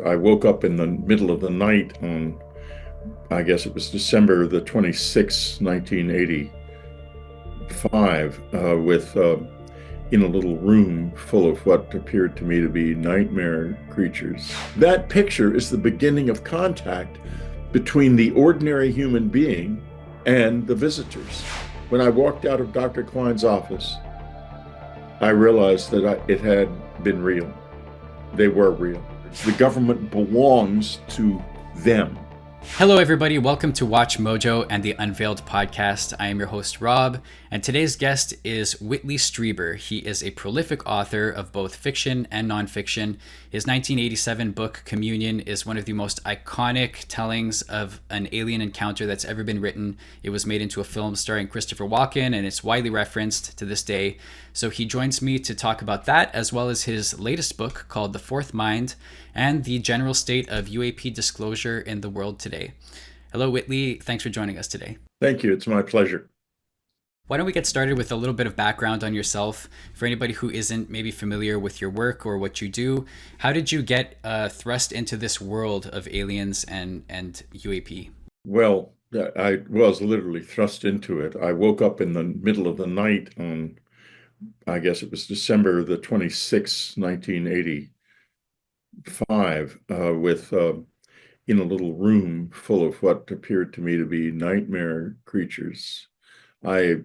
I woke up in the middle of the night on, I guess it was December the 26th, 1985, in a little room full of what appeared to me to be nightmare creatures. That picture is the beginning of contact between the ordinary human being and the visitors. When I walked out of Dr. Klein's office, I realized that it had been real. They were real. The government belongs to them. Hello, everybody. Welcome to Watch Mojo and the Unveiled Podcast. I am your host, Rob, and today's guest is Whitley Strieber. He is a prolific author of both fiction and nonfiction. His 1987 book, Communion, is one of the most iconic tellings of an alien encounter that's ever been written. It was made into a film starring Christopher Walken, and it's widely referenced to this day. So he joins me to talk about that, as well as his latest book called The Fourth Mind, and the general state of UAP disclosure in the world today. Hello, Whitley. Thanks for joining us today. Thank you. It's my pleasure. Why don't we get started with a little bit of background on yourself for anybody who isn't maybe familiar with your work or what you do. How did you get thrust into this world of aliens and UAP? Well, I was literally thrust into it. I woke up in the middle of the night on, I guess it was December the 26th, 1985, in a little room full of what appeared to me to be nightmare creatures. It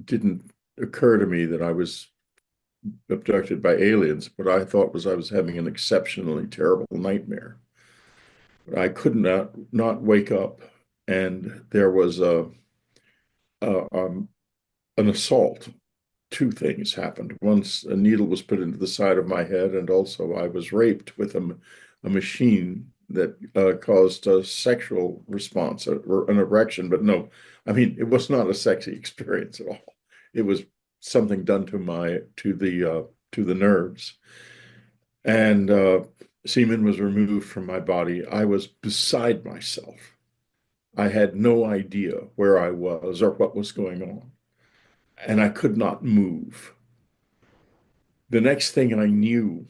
didn't occur to me that I was abducted by aliens. What I thought was I was having an exceptionally terrible nightmare. I could not wake up, and there was an assault. Two things happened. Once a needle was put into the side of my head, and also I was raped with a machine that caused a sexual response or an erection. But no, I mean, it was not a sexy experience at all. It was something done to the nerves, and semen was removed from my body. I was beside myself. I had no idea where I was or what was going on, and I could not move. The next thing I knew,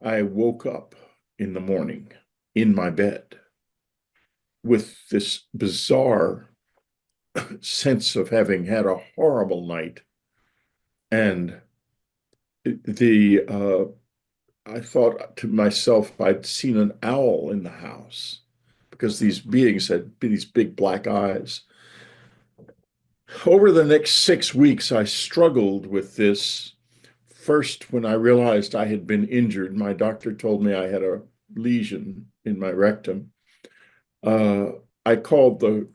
I woke up in the morning in my bed with this bizarre sense of having had a horrible night. And I thought to myself, I'd seen an owl in the house because these beings had these big black eyes. Over the next 6 weeks, I struggled with this. First, when I realized I had been injured, my doctor told me I had a lesion in my rectum. I called the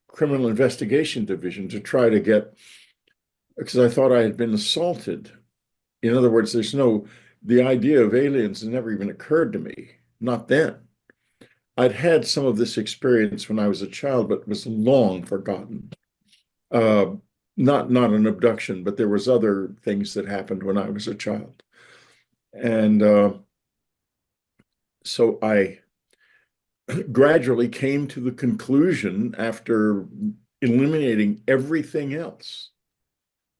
Criminal Investigation Division to try to get, because I thought I had been assaulted. In other words, the idea of aliens had never even occurred to me, not then. I'd had some of this experience when I was a child, but was long forgotten. Not an abduction, but there was other things that happened when I was a child. And so I gradually came to the conclusion, after eliminating everything else,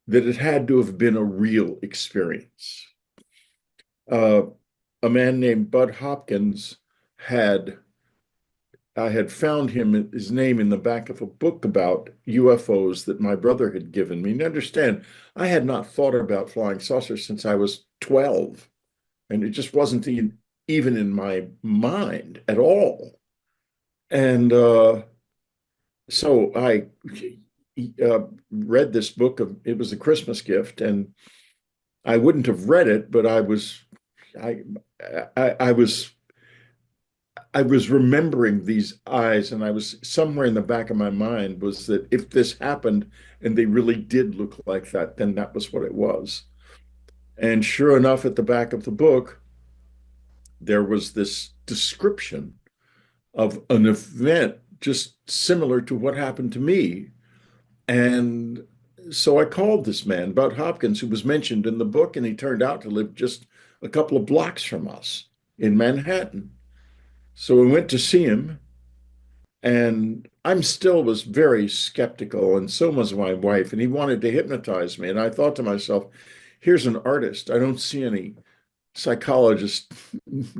that it had to have been a real experience. A man named Bud Hopkins I had found his name in the back of a book about UFOs that my brother had given me. And understand, I had not thought about flying saucers since I was 12, and it just wasn't even in my mind at all. And so I read this book. It was a Christmas gift, and I wouldn't have read it, but I was remembering these eyes, and I was somewhere in the back of my mind was that if this happened and they really did look like that, then that was what it was. And sure enough, at the back of the book, there was this description of an event just similar to what happened to me. And so I called this man, Bud Hopkins, who was mentioned in the book, and he turned out to live just a couple of blocks from us in Manhattan. So we went to see him, and I still was very skeptical, and so was my wife, and he wanted to hypnotize me. And I thought to myself, here's an artist. I don't see any psychologist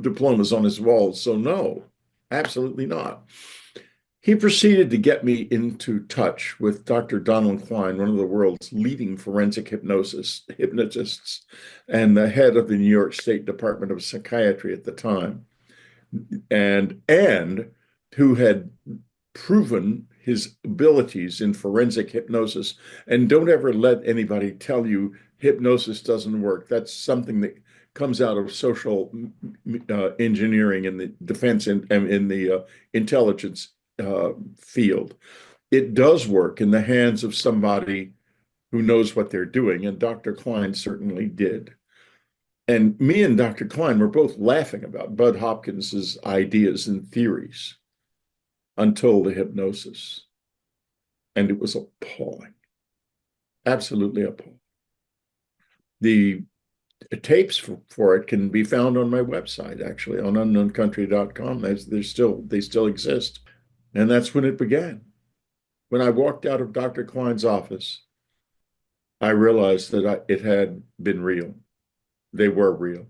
diplomas on his walls. So no, absolutely not. He proceeded to get me into touch with Dr. Donald Klein, one of the world's leading forensic hypnotists, and the head of the New York State Department of Psychiatry at the time, and who had proven his abilities in forensic hypnosis. And don't ever let anybody tell you hypnosis doesn't work. That's something that comes out of social engineering in the defense and in the intelligence field. It does work in the hands of somebody who knows what they're doing, and Dr. Klein certainly did. And me and Dr. Klein were both laughing about Bud Hopkins's ideas and theories until the hypnosis. And it was appalling, absolutely appalling. The tapes for it can be found on my website, actually, on unknowncountry.com. They still exist. And that's when it began. When I walked out of Dr. Klein's office, I realized that it had been real. They were real.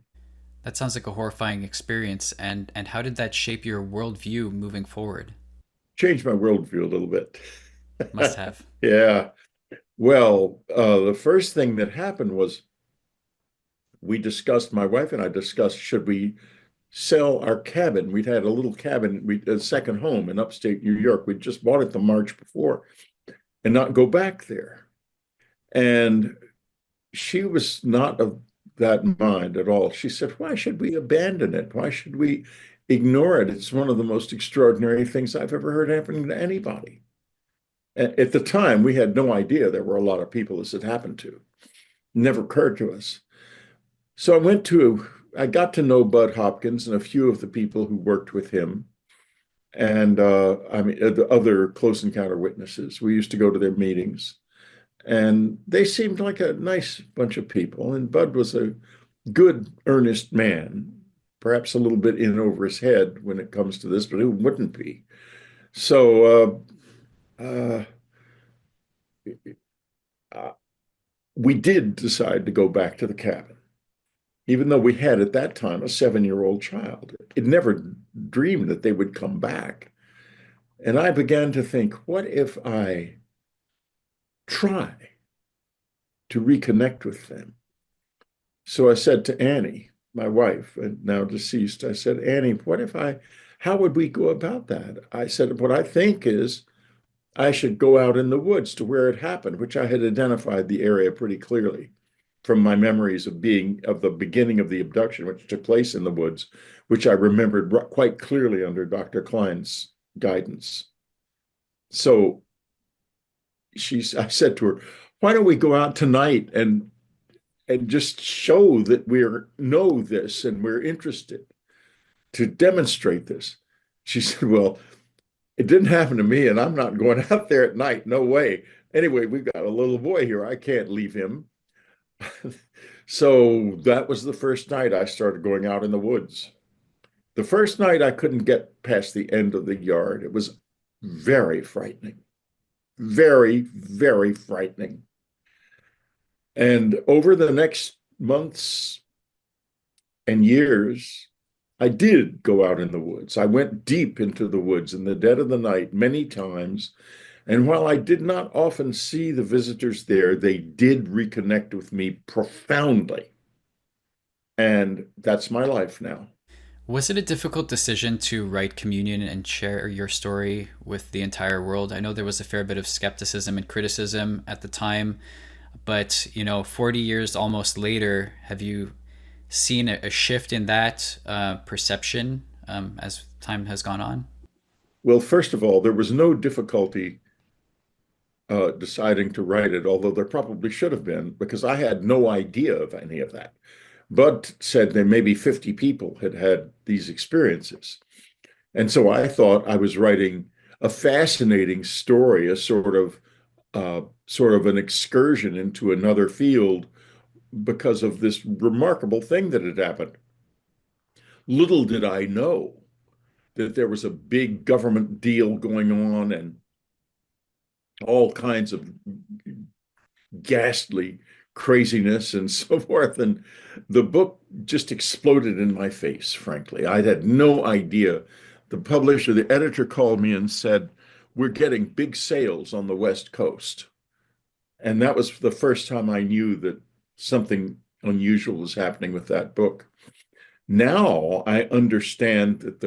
That sounds like a horrifying experience. And how did that shape your worldview moving forward? Changed my worldview a little bit. Must have. Yeah. Well, the first thing that happened was my wife and I discussed, should we sell our cabin? We'd had a little cabin, a second home in upstate New York. We'd just bought it the March before and not go back there. And she was not of that mind at all. She said, why should we abandon it? Why should we ignore it? It's one of the most extraordinary things I've ever heard happening to anybody. At the time, we had no idea there were a lot of people this had happened to. Never occurred to us. So I got to know Bud Hopkins and a few of the people who worked with him, and the other close encounter witnesses. We used to go to their meetings, and they seemed like a nice bunch of people. And Bud was a good, earnest man, perhaps a little bit in over his head when it comes to this, but who wouldn't be? So we did decide to go back to the cabin, even though we had at that time a 7-year-old child. It never dreamed that they would come back. And I began to think, what if I try to reconnect with them? So I said to Annie, my wife, and now deceased, I said, Annie, how would we go about that? I said, what I think is I should go out in the woods to where it happened, which I had identified the area pretty clearly from my memories of the beginning of the abduction, which took place in the woods, which I remembered quite clearly under Dr. Klein's guidance. So I said to her, why don't we go out tonight and just show that we know this and we're interested to demonstrate this? She said, well, it didn't happen to me, and I'm not going out there at night. No way. Anyway, we've got a little boy here. I can't leave him. So that was the first night I started going out in the woods. The first night I couldn't get past the end of the yard. It was very frightening. Very, very frightening. And over the next months and years, I did go out in the woods. I went deep into the woods in the dead of the night many times. And while I did not often see the visitors there, they did reconnect with me profoundly. And that's my life now. Was it a difficult decision to write Communion and share your story with the entire world? I know there was a fair bit of skepticism and criticism at the time, but 40 years almost later, have you seen a shift in that perception as time has gone on? Well, first of all, there was no difficulty deciding to write it, although there probably should have been, because I had no idea of any of that. Bud said that maybe 50 people had had these experiences. And so I thought I was writing a fascinating story, a sort of an excursion into another field because of this remarkable thing that had happened. Little did I know that there was a big government deal going on and all kinds of ghastly craziness and so forth. And the book just exploded in my face, frankly. I had no idea. The publisher, the editor called me and said, "We're getting big sales on the West Coast." And that was the first time I knew that something unusual was happening with that book. Now I understand that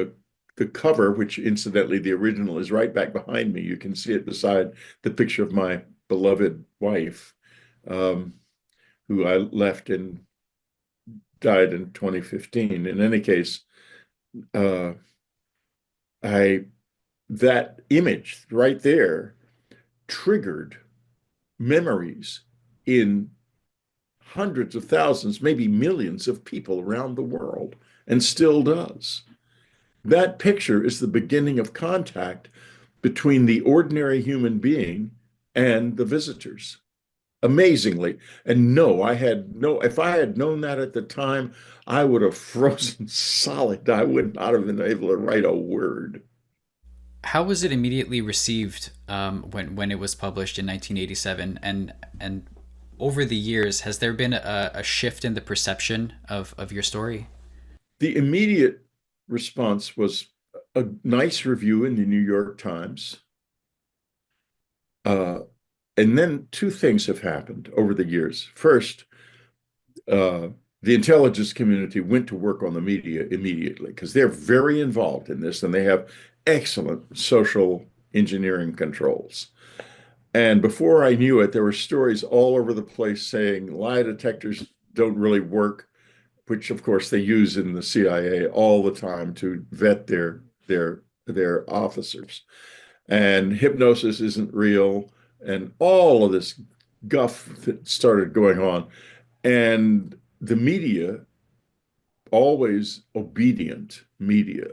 the cover, which incidentally the original is right back behind me. You can see it beside the picture of my beloved wife, um, who I left and died in 2015. In any case, uh, I that image right there triggered memories in hundreds of thousands, maybe millions of people around the world, and still does. That picture is the beginning of contact between the ordinary human being and the visitors. Amazingly. And no, if I had known that at the time, I would have frozen solid. I would not have been able to write a word. How was it immediately received when it was published in 1987? And over the years, has there been a shift in the perception of your story? The immediate response was a nice review in the New York Times. Uh, and then two things have happened over the years. First, uh, the intelligence community went to work on the media immediately because they're very involved in this and they have excellent social engineering controls. And before I knew it, there were stories all over the place saying lie detectors don't really work, which of course they use in the CIA all the time to vet their officers. And hypnosis isn't real, and all of this guff that started going on. And the media, always obedient media,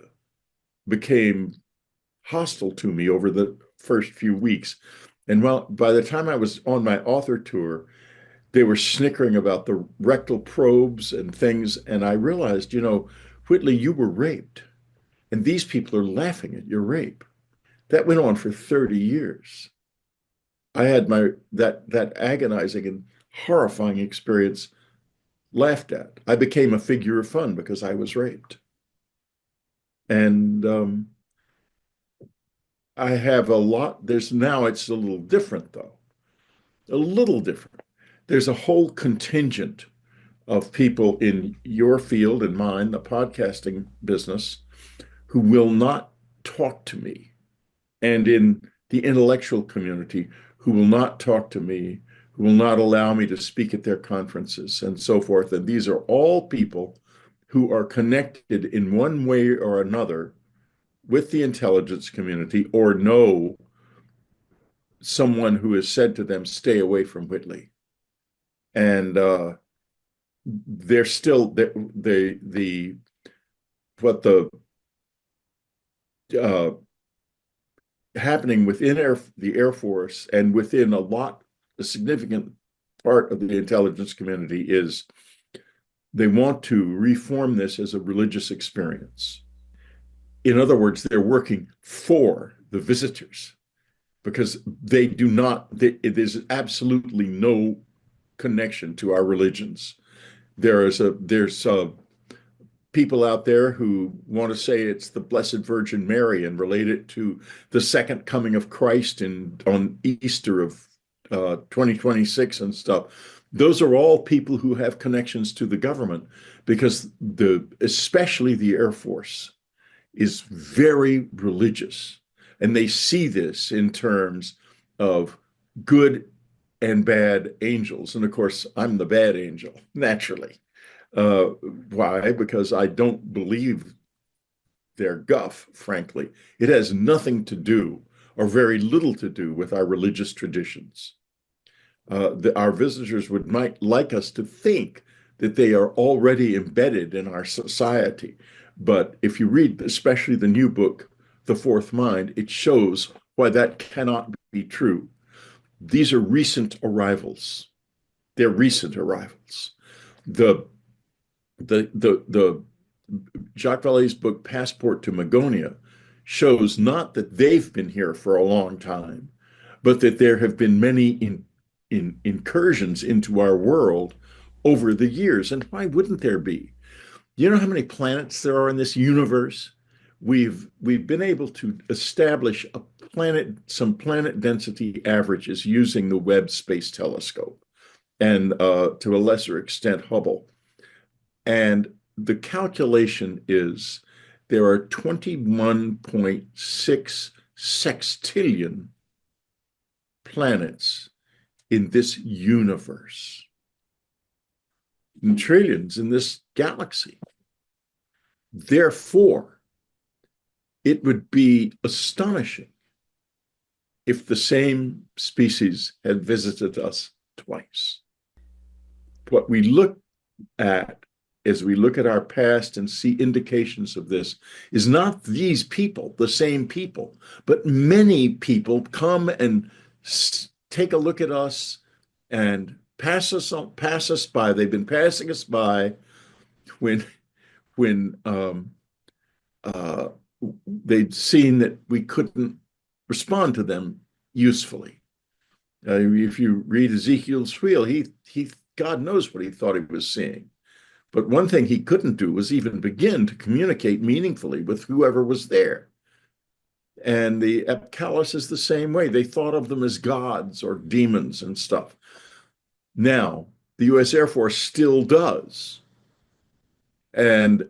became hostile to me over the first few weeks. And while by the time I was on my author tour, they were snickering about the rectal probes and things. And I realized, Whitley, you were raped. And these people are laughing at your rape. That went on for 30 years. I had that agonizing and horrifying experience laughed at. I became a figure of fun because I was raped. And I have a lot. Now it's a little different, though. A little different. There's a whole contingent of people in your field and mine, the podcasting business, who will not talk to me, and in the intellectual community who will not talk to me, who will not allow me to speak at their conferences and so forth. And these are all people who are connected in one way or another with the intelligence community or know someone who has said to them, stay away from Whitley. And they're still the what the uh, happening within the Air Force and within a significant part of the intelligence community is they want to reform this as a religious experience. In other words, they're working for the visitors because they do not, there's absolutely no connection to our religions. There's people out there who want to say it's the Blessed Virgin Mary and relate it to the second coming of Christ on Easter of 2026 and stuff. Those are all people who have connections to the government because especially the Air Force is very religious. And they see this in terms of good and bad angels. And of course, I'm the bad angel, naturally. Uh, why? Because I don't believe their guff, frankly. It has nothing to do, or very little to do, with our religious traditions. Our visitors might like us to think that they are already embedded in our society. But if you read, especially the new book, The Fourth Mind, it shows why that cannot be true. These are recent arrivals. They're recent arrivals. The Jacques Vallée's book, Passport to Magonia, shows not that they've been here for a long time, but that there have been many incursions into our world over the years. And why wouldn't there be? You know how many planets there are in this universe? We've been able to establish some planet density averages using the Webb Space Telescope and to a lesser extent Hubble. And the calculation is there are 21.6 sextillion planets in this universe, and trillions in this galaxy. Therefore, it would be astonishing if the same species had visited us twice. What we look at as we look at our past and see indications of this is not these people, the same people, but many people come and take a look at us and pass us by. They've been passing us by when they'd seen that we couldn't respond to them usefully. If you read Ezekiel's wheel, he God knows what he thought he was seeing. But one thing he couldn't do was even begin to communicate meaningfully with whoever was there. And the Epcalis is the same way. They thought of them as gods or demons and stuff. Now, the U.S. Air Force still does. And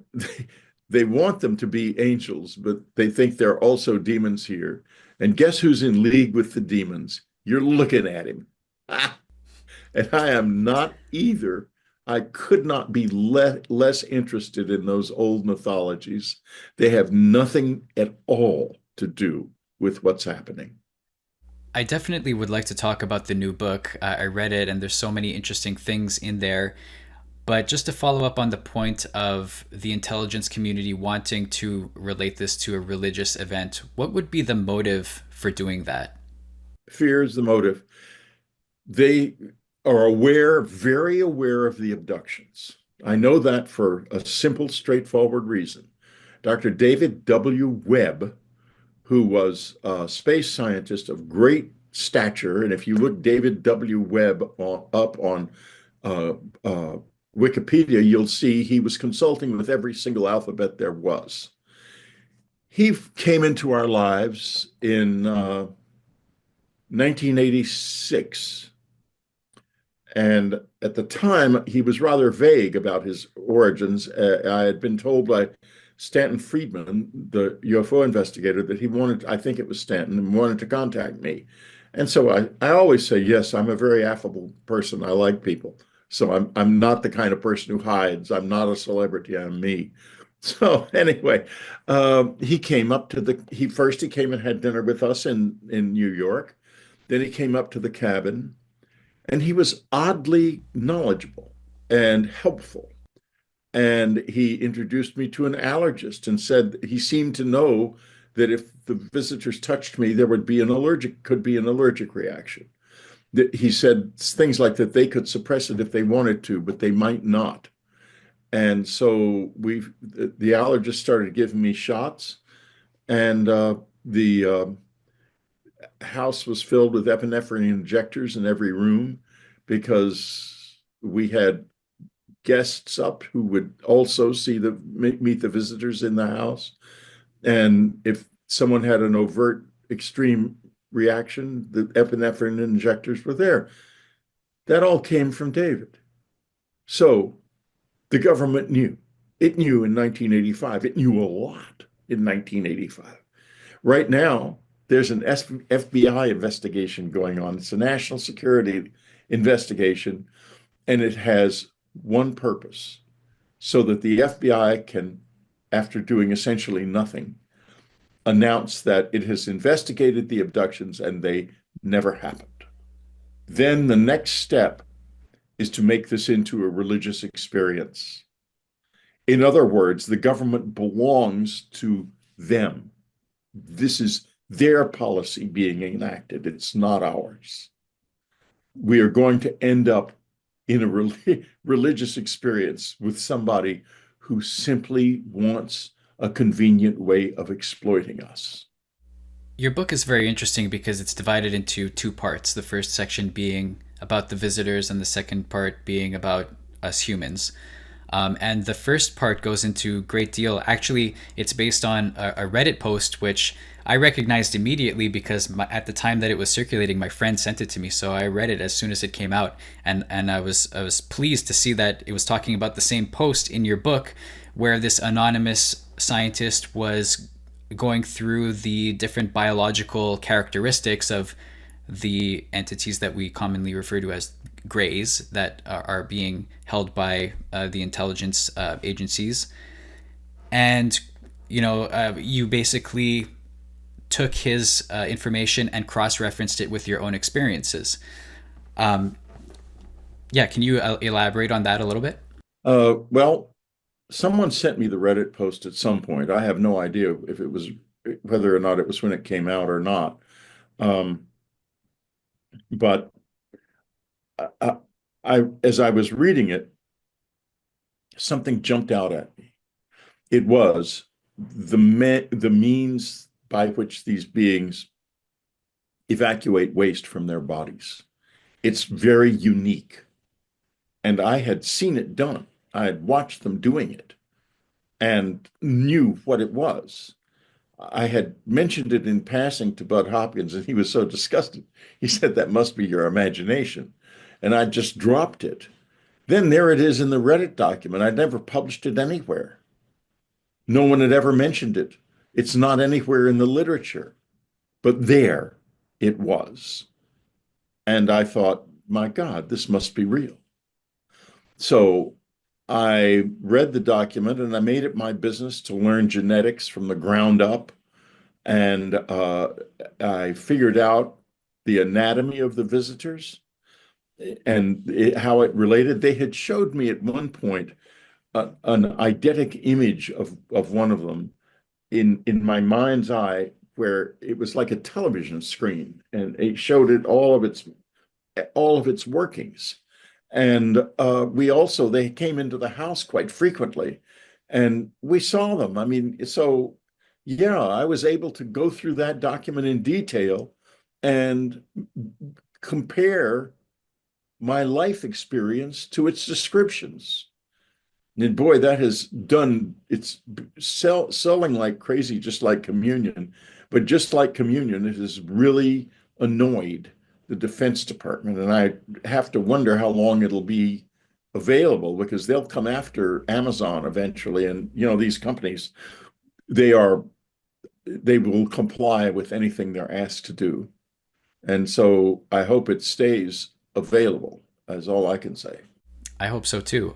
they want them to be angels, but they think they're also demons here. And guess who's in league with the demons? You're looking at him. And I am not either. I could not be less interested in those old mythologies. They have nothing at all to do with what's happening. I definitely would like to talk about the new book. I read it, and there's so many interesting things in there. But just to follow up on the point of the intelligence community wanting to relate this to a religious event, what would be the motive for doing that? Fear is the motive. They are aware, very aware of the abductions. I know that for a simple, straightforward reason. Dr. David W. Webb, who was a space scientist of great stature, and if you look David W. Webb up on Wikipedia, you'll see he was consulting with every single alphabet there was. He came into our lives in 1986. And at the time, he was rather vague about his origins. I had been told by Stanton Friedman, the UFO investigator, that he wanted, I think it was Stanton, wanted to contact me. And so I always say, yes, I'm a very affable person. I like people. So I'm not the kind of person who hides. I'm not a celebrity. I'm me. So anyway, he came up to he came and had dinner with us in New York. Then he came up to the cabin. And he was oddly knowledgeable and helpful. And he introduced me to an allergist and said he seemed to know that if the visitors touched me, there could be an allergic reaction. He said things like that they could suppress it if they wanted to, but they might not. And so the allergist started giving me shots, and the house was filled with epinephrine injectors in every room because we had guests up who would also meet the visitors in the house. And if someone had an overt extreme reaction, the epinephrine injectors were there. That all came from David. So the government knew. It knew in 1985. It knew a lot in 1985. Right now, there's an FBI investigation going on. It's a national security investigation, and it has one purpose, so that the FBI can, after doing essentially nothing, announce that it has investigated the abductions and they never happened. Then the next step is to make this into a religious experience. In other words, the government belongs to them. This is their policy being enacted. It's not ours. We are going to end up in a religious experience with somebody who simply wants a convenient way of exploiting us. Your book is very interesting because it's divided into two parts. The first section being about the visitors, and the second part being about us humans. And the first part goes into great deal. Actually, it's based on a Reddit post, which I recognized immediately because at the time that it was circulating, my friend sent it to me. So I read it as soon as it came out, and I was pleased to see that it was talking about the same post in your book, where this anonymous scientist was going through the different biological characteristics of the entities that we commonly refer to as grays that are being held by the intelligence agencies. And, you basically took his information and cross-referenced it with your own experiences. Yeah, can you elaborate on that a little bit? Well, someone sent me the Reddit post at some point. I have no idea if it was whether or not it was when it came out or not. Um, but I, as I was reading it, something jumped out at me. It was the means by which these beings evacuate waste from their bodies. It's very unique. And I had seen it done. I had watched them doing it and knew what it was. I had mentioned it in passing to Bud Hopkins, and he was so disgusted. He said, "That must be your imagination." And I just dropped it. Then there it is in the Reddit document. I'd never published it anywhere. No one had ever mentioned it. It's not anywhere in the literature. But there it was. And I thought, my God, this must be real. So I read the document and I made it my business to learn genetics from the ground up. And I figured out the anatomy of the visitors and how it related. They had showed me at one point an eidetic image of one of them in my mind's eye, where it was like a television screen, and it showed it all of its workings. And they came into the house quite frequently, and we saw them. I mean, so yeah, I was able to go through that document in detail and compare my life experience to its descriptions. And boy, that has done, it's selling like crazy, just like communion. But just like communion, it has really annoyed the Defense Department. And I have to wonder how long it'll be available, because they'll come after Amazon eventually. And, these companies, they will comply with anything they're asked to do. And so I hope it stays available, is all I can say. I hope so too.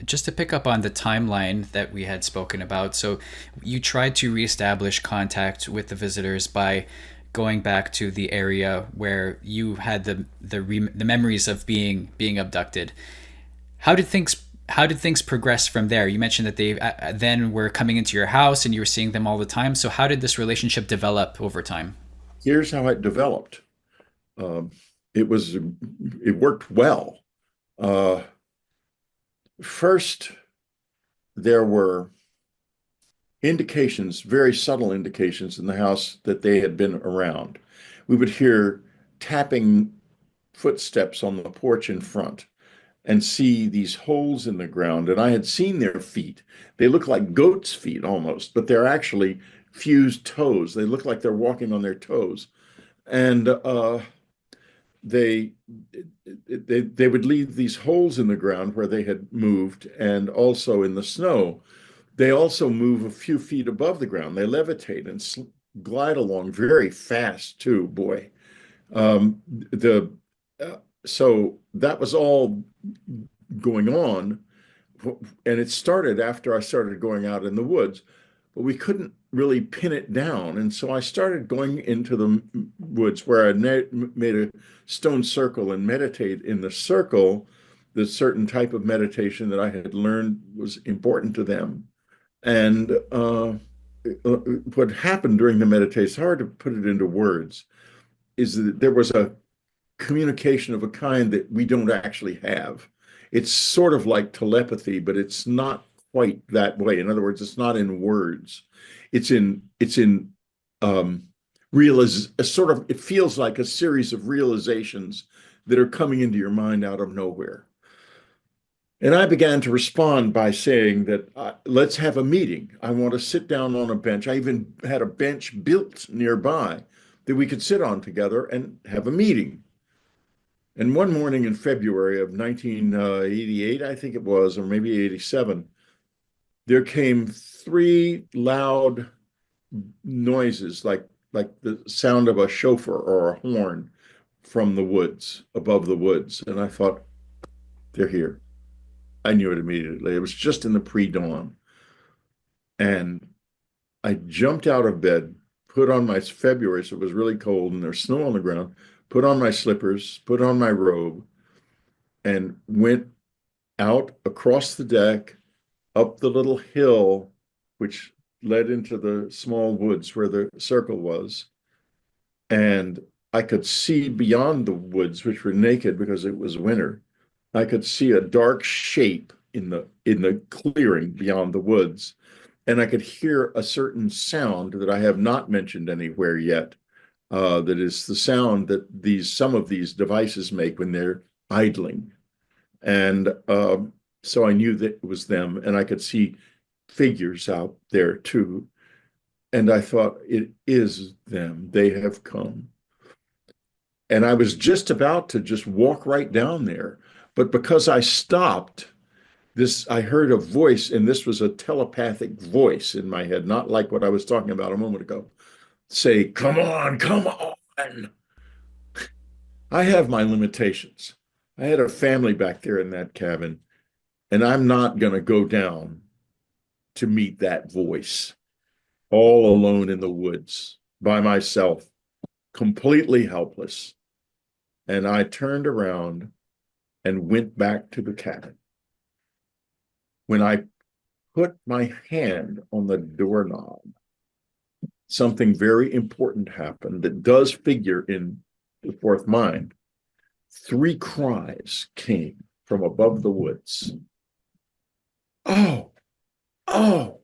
Just to pick up on the timeline that we had spoken about, so you tried to reestablish contact with the visitors by going back to the area where you had the memories of being abducted. How did things progress from there? You mentioned that they then were coming into your house and you were seeing them all the time. So how did this relationship develop over time? Here's how it developed. Um, it worked well. Uh, First, there were indications, very subtle indications in the house that they had been around. We would hear tapping footsteps on the porch in front and see these holes in the ground. And I had seen their feet. They look like goats' feet almost, but they're actually fused toes. They look like they're walking on their toes. And they they would leave these holes in the ground where they had moved, and also in the snow. They also move a few feet above the ground. They levitate and glide along very fast too. Boy, the so that was all going on, and it started after I started going out in the woods, but we couldn't really pin it down. And so I started going into the woods where I made a stone circle and meditate in the circle, the certain type of meditation that I had learned was important to them. And what happened during the meditation, it's hard to put it into words, is that there was a communication of a kind that we don't actually have. It's sort of like telepathy, but it's not quite that way. In other words, it's not in words. It's in it feels like a series of realizations that are coming into your mind out of nowhere. And I began to respond by saying that let's have a meeting. I want to sit down on a bench. I even had a bench built nearby that we could sit on together and have a meeting. And one morning in February of 1988, I think it was, or maybe 87, there came three loud noises like the sound of a shofar or a horn from the woods, above the woods. And I thought, they're here. I knew it immediately. It was just in the pre-dawn. And I jumped out of bed, put on my February, so it was really cold and there's snow on the ground, put on my slippers, put on my robe, and went out across the deck, up the little hill, which led into the small woods where the circle was. And I could see beyond the woods, which were naked because it was winter. I could see a dark shape in the clearing beyond the woods. And I could hear a certain sound that I have not mentioned anywhere yet. That is the sound that some of these devices make when they're idling. And so I knew that it was them, and I could see figures out there too. And I thought, it is them. They have come. And I was just about to just walk right down there. But because I stopped, I heard a voice, and this was a telepathic voice in my head, not like what I was talking about a moment ago, say, come on, come on. I have my limitations. I had a family back there in that cabin, and I'm not going to go down to meet that voice all alone in the woods by myself, completely helpless. And I turned around and went back to the cabin. When I put my hand on the doorknob, something very important happened that does figure in the fourth mind. 3 cries came from above the woods. Oh, oh,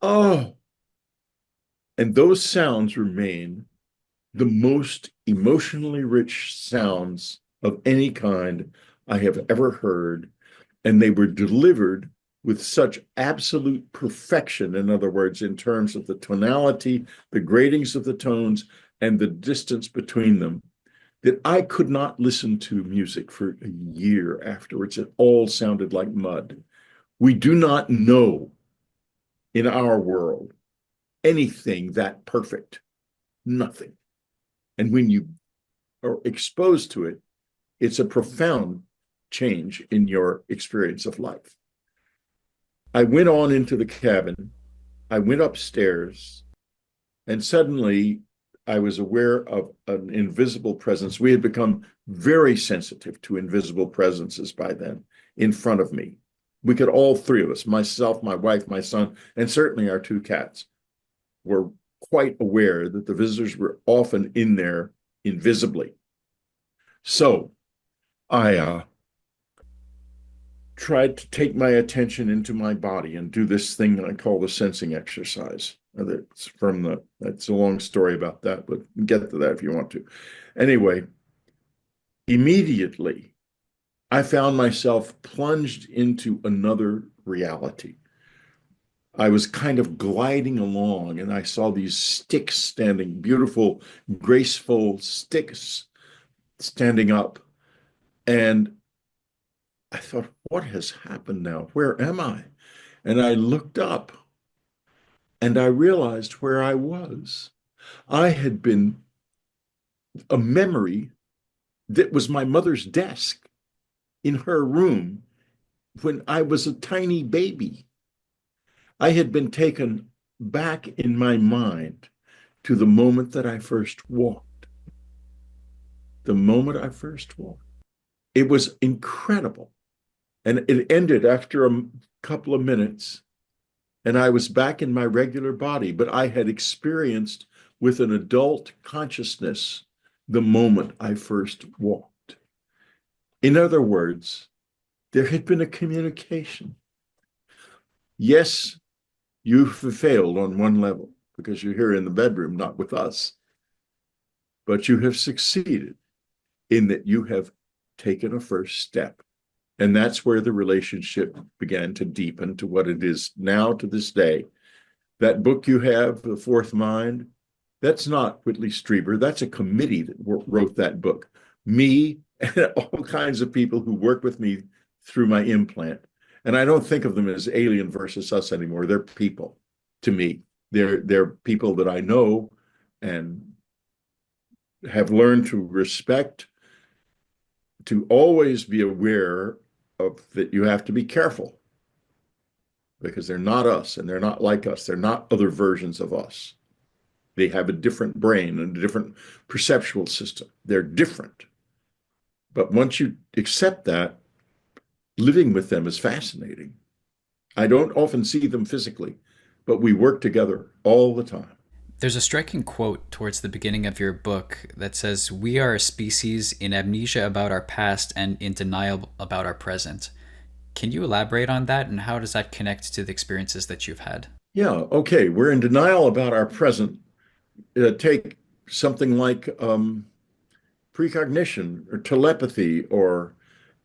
oh. And those sounds remain the most emotionally rich sounds of any kind I have ever heard. And they were delivered with such absolute perfection, in other words, in terms of the tonality, the gradings of the tones, and the distance between them, that I could not listen to music for a year afterwards. It all sounded like mud. We do not know in our world anything that perfect. Nothing. And when you are exposed to it, it's a profound change in your experience of life. I went on into the cabin. I went upstairs, and suddenly I was aware of an invisible presence. We had become very sensitive to invisible presences by then in front of me. We could, all three of us, myself, my wife, my son, and certainly our 2 cats, were quite aware that the visitors were often in there invisibly. So I tried to take my attention into my body and do this thing that I call the sensing exercise. That's a long story about that, but get to that if you want to. Anyway, immediately I found myself plunged into another reality. I was kind of gliding along, and I saw these sticks standing, beautiful, graceful sticks standing up. And I thought, what has happened now? Where am I? And I looked up, and I realized where I was. I had been a memory that was my mother's desk in her room when I was a tiny baby. I had been taken back in my mind to the moment that I first walked. The moment I first walked. It was incredible. And it ended after a couple of minutes, and I was back in my regular body, but I had experienced with an adult consciousness the moment I first walked. In other words, there had been a communication. Yes, you've failed on one level because you're here in the bedroom, not with us, but you have succeeded in that you have taken a first step. And that's where the relationship began to deepen to what it is now to this day. That book you have, The Fourth Mind, that's not Whitley Strieber. That's a committee that wrote that book. Me and all kinds of people who work with me through my implant. And I don't think of them as alien versus us anymore. They're people to me. They're people that I know and have learned to respect, to always be aware of that you have to be careful because they're not us and they're not like us. They're not other versions of us. They have a different brain and a different perceptual system. They're different. But once you accept that, living with them is fascinating. I don't often see them physically, but we work together all the time. There's a striking quote towards the beginning of your book that says, "We are a species in amnesia about our past and in denial about our present." Can you elaborate on that, and how does that connect to the experiences that you've had? Yeah, okay. We're in denial about our present. Take something like precognition or telepathy or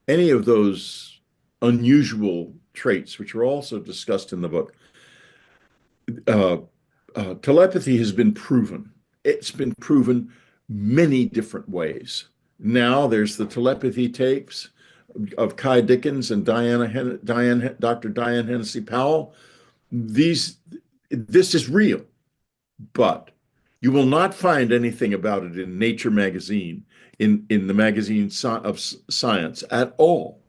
any of those unusual traits, which are also discussed in the book. Uh, Telepathy has been proven. It's been proven many different ways. Now there's the telepathy tapes of Kai Dickens and Dr. Diane Hennessy Powell. This is real, but you will not find anything about it in Nature magazine, in the magazine of science at all.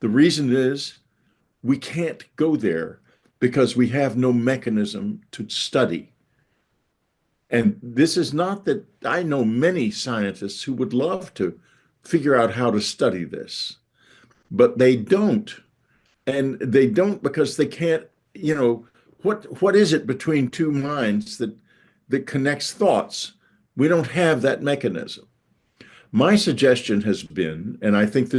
The reason is we can't go there because we have no mechanism to study. And this is not that I know many scientists who would love to figure out how to study this, but they don't. And they don't because they can't, what is it between two minds that connects thoughts? We don't have that mechanism. My suggestion has been, and I think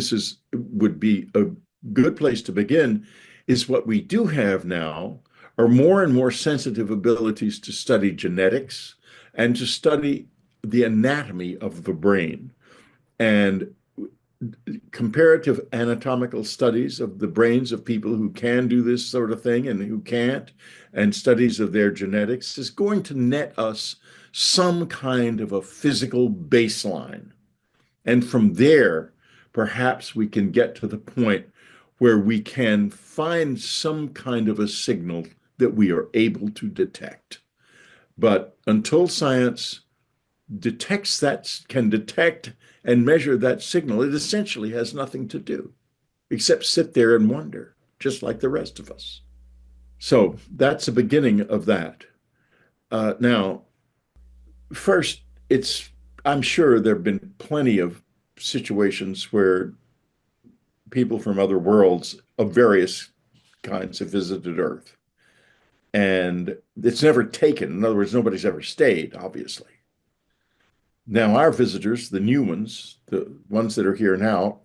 would be a good place to begin, is what we do have now are more and more sensitive abilities to study genetics and to study the anatomy of the brain. And comparative anatomical studies of the brains of people who can do this sort of thing and who can't, and studies of their genetics is going to net us some kind of a physical baseline. And from there, perhaps we can get to the point where we can find some kind of a signal that we are able to detect. But until science can detect and measure that signal, it essentially has nothing to do except sit there and wonder, just like the rest of us. So that's the beginning of that. Now, first, I'm sure there have been plenty of situations where people from other worlds of various kinds have visited Earth. And it's never taken. In other words, nobody's ever stayed, obviously. Now, our visitors, the new ones, the ones that are here now,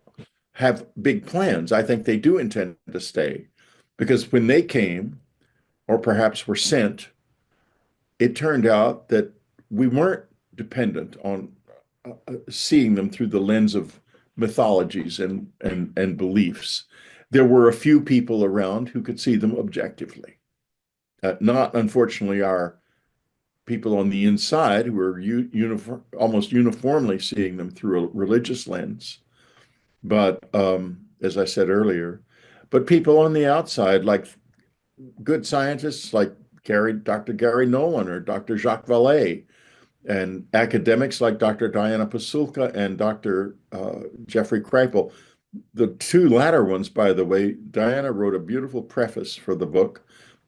have big plans. I think they do intend to stay because when they came, or perhaps were sent, it turned out that we weren't dependent on seeing them through the lens of mythologies and beliefs. There were a few people around who could see them objectively. Not, unfortunately, our people on the inside who are almost uniformly seeing them through a religious lens. But as I said earlier, but people on the outside, like good scientists like Dr. Gary Nolan or Dr. Jacques Vallée, and academics like Dr. Diana Pasulka and Dr. Jeffrey Kripal. The two latter ones, by the way, Diana wrote a beautiful preface for the book,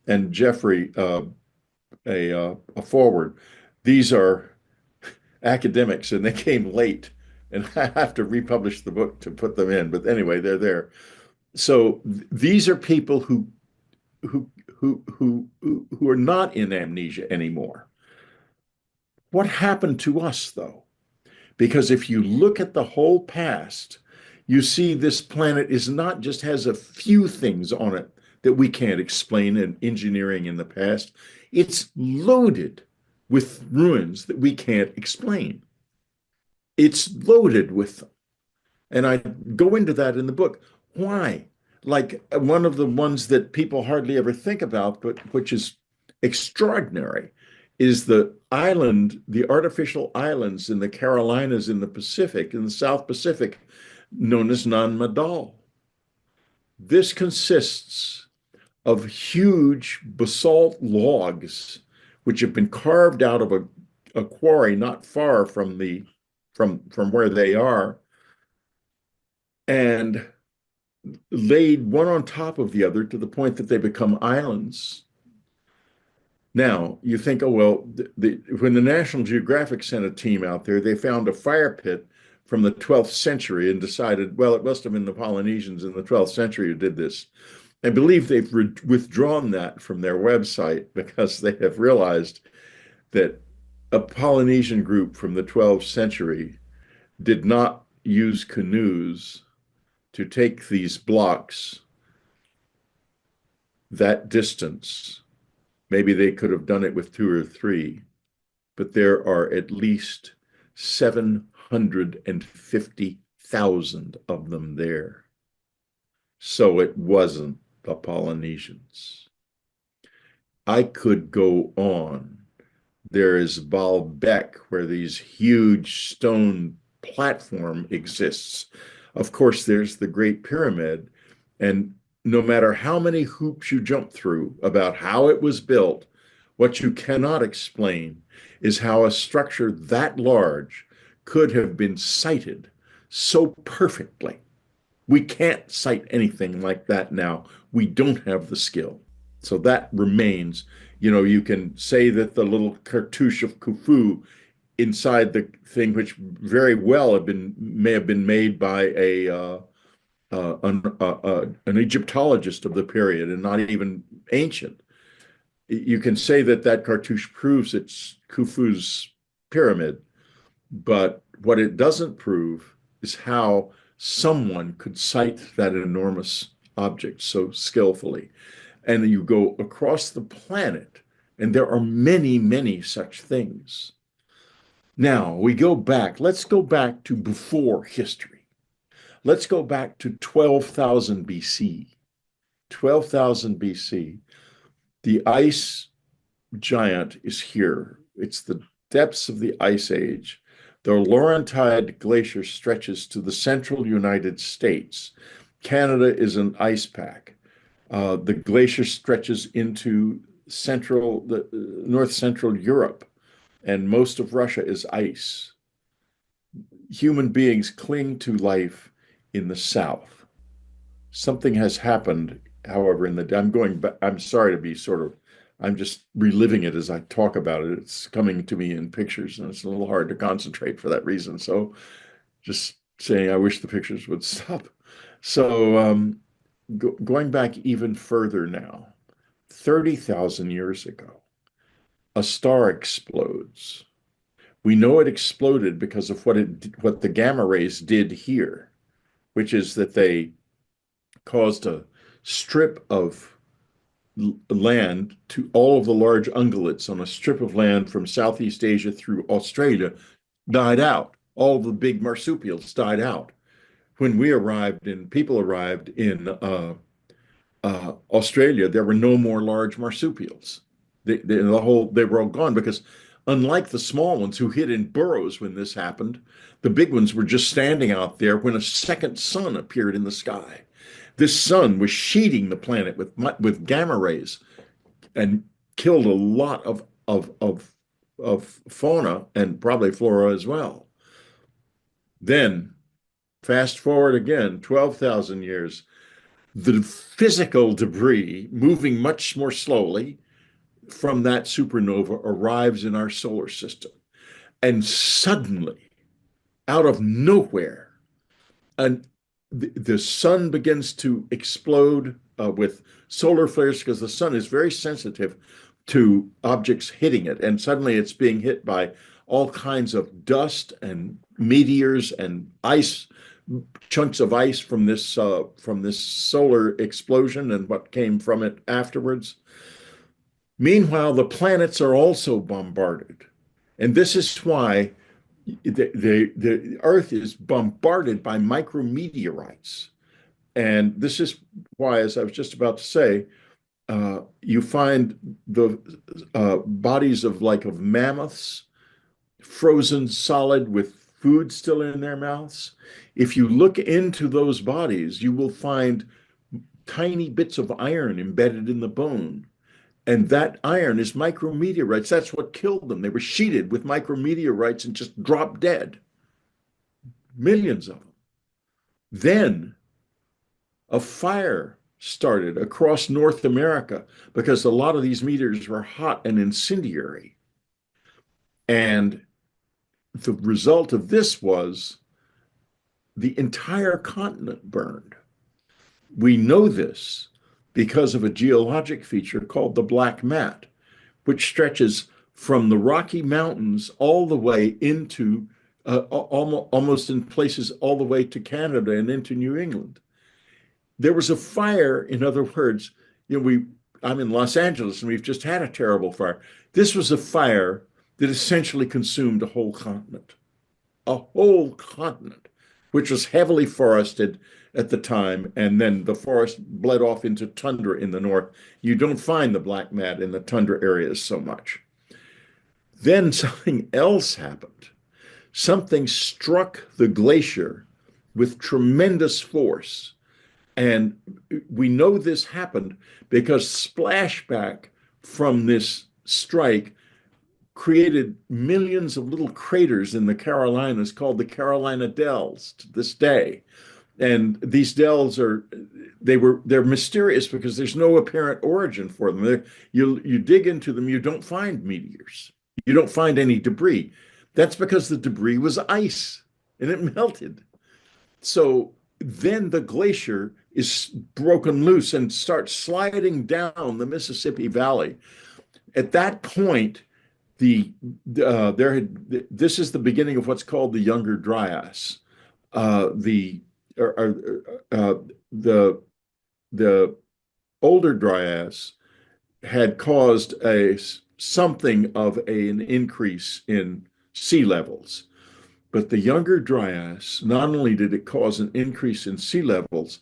and Jeffrey a forward. These are academics, and they came late, and I have to republish the book to put them in. But anyway, they're there. So these are people who are not in amnesia anymore. What happened to us, though? Because if you look at the whole past, you see this planet is not just has a few things on it that we can't explain in engineering in the past. It's loaded with ruins that we can't explain. It's loaded with them. And I go into that in the book. Why? Like one of the ones that people hardly ever think about, but which is extraordinary, is the artificial islands in the Carolinas in the Pacific, in the South Pacific, known as Nan Madol. This consists of huge basalt logs, which have been carved out of a quarry not far from where they are, and laid one on top of the other to the point that they become islands. Now, you think, oh, well, when the National Geographic sent a team out there, they found a fire pit from the 12th century and decided, well, it must have been the Polynesians in the 12th century who did this. I believe they've withdrawn that from their website because they have realized that a Polynesian group from the 12th century did not use canoes to take these blocks that distance. Maybe they could have done it with 2 or 3, but there are at least 750,000 of them there. So it wasn't the Polynesians. I could go on. There is Baalbek, where these huge stone platform exists. Of course, there's the Great Pyramid, and no matter how many hoops you jump through about how it was built, what you cannot explain is how a structure that large could have been sited so perfectly. We can't cite anything like that now. We don't have the skill. So that remains. You can say that the little cartouche of Khufu inside the thing, which very well may have been made by an Egyptologist of the period and not even ancient. You can say that cartouche proves it's Khufu's pyramid, but what it doesn't prove is how someone could cite that enormous object so skillfully. And you go across the planet, and there are many, many such things. Now, let's go back to before history. Let's go back to 12,000 BC. 12,000 BC, the ice giant is here. It's the depths of the Ice Age. The Laurentide Glacier stretches to the central United States. Canada is an ice pack. The glacier stretches into north central Europe, and most of Russia is ice. Human beings cling to life in the south. Something has happened, however, I'm sorry to be I'm just reliving it as I talk about it. It's coming to me in pictures, and it's a little hard to concentrate for that reason. So just saying, I wish the pictures would stop. So going back even further now, 30,000 years ago, a star explodes. We know it exploded because of what the gamma rays did here, which is that they caused a strip of land to all of the large ungulates on a strip of land from Southeast Asia through Australia died out. All the big marsupials died out. When people arrived in Australia, there were no more large marsupials. They were all gone because, unlike the small ones who hid in burrows when this happened, the big ones were just standing out there when a second sun appeared in the sky. This sun was sheeting the planet with gamma rays and killed a lot of fauna and probably flora as well. Then, fast forward again, 12,000 years, the physical debris, moving much more slowly from that supernova, arrives in our solar system. And suddenly, out of nowhere, the sun begins to explode with solar flares because the sun is very sensitive to objects hitting it. And suddenly it's being hit by all kinds of dust and meteors and chunks of ice from this solar explosion and what came from it afterwards. Meanwhile, the planets are also bombarded. And this is why the Earth is bombarded by micrometeorites. And this is why, as I was just about to say, you find the bodies of mammoths frozen solid with food still in their mouths. If you look into those bodies, you will find tiny bits of iron embedded in the bone. And that iron is micrometeorites. That's what killed them. They were sheeted with micrometeorites and just dropped dead. Millions of them. Then a fire started across North America because a lot of these meteors were hot and incendiary. And the result of this was the entire continent burned. We know this because of a geologic feature called the Black Mat, which stretches from the Rocky Mountains all the way into almost in places all the way to Canada and into New England. There was a fire, in other words, I'm in Los Angeles and we've just had a terrible fire. This was a fire that essentially consumed a whole continent, which was heavily forested at the time, and then the forest bled off into tundra in the north. You don't find the black mat in the tundra areas so much. Then something else happened. Something struck the glacier with tremendous force. And we know this happened because splashback from this strike created millions of little craters in the Carolinas called the Carolina Dells to this day. And these dells they're mysterious because there's no apparent origin for them. You dig into them, you don't find meteors. You don't find any debris. That's because the debris was ice and it melted. So then the glacier is broken loose and starts sliding down the Mississippi Valley. At that point, this is the beginning of what's called the Younger Dryas. The older Dryas had caused something of an increase in sea levels. But the Younger Dryas, not only did it cause an increase in sea levels,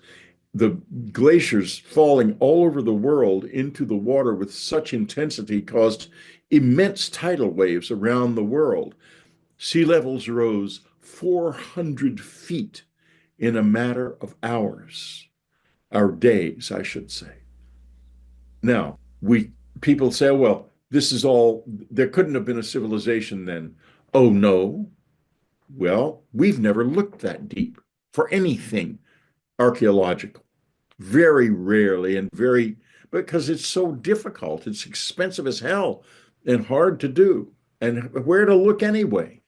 the glaciers falling all over the world into the water with such intensity caused immense tidal waves around the world. Sea levels rose 400 feet in a matter of hours, or days, I should say. Now, people say, well, there couldn't have been a civilization then. Oh, no. Well, we've never looked that deep for anything archaeological. Very rarely because it's so difficult. It's expensive as hell and hard to do. And where to look anyway?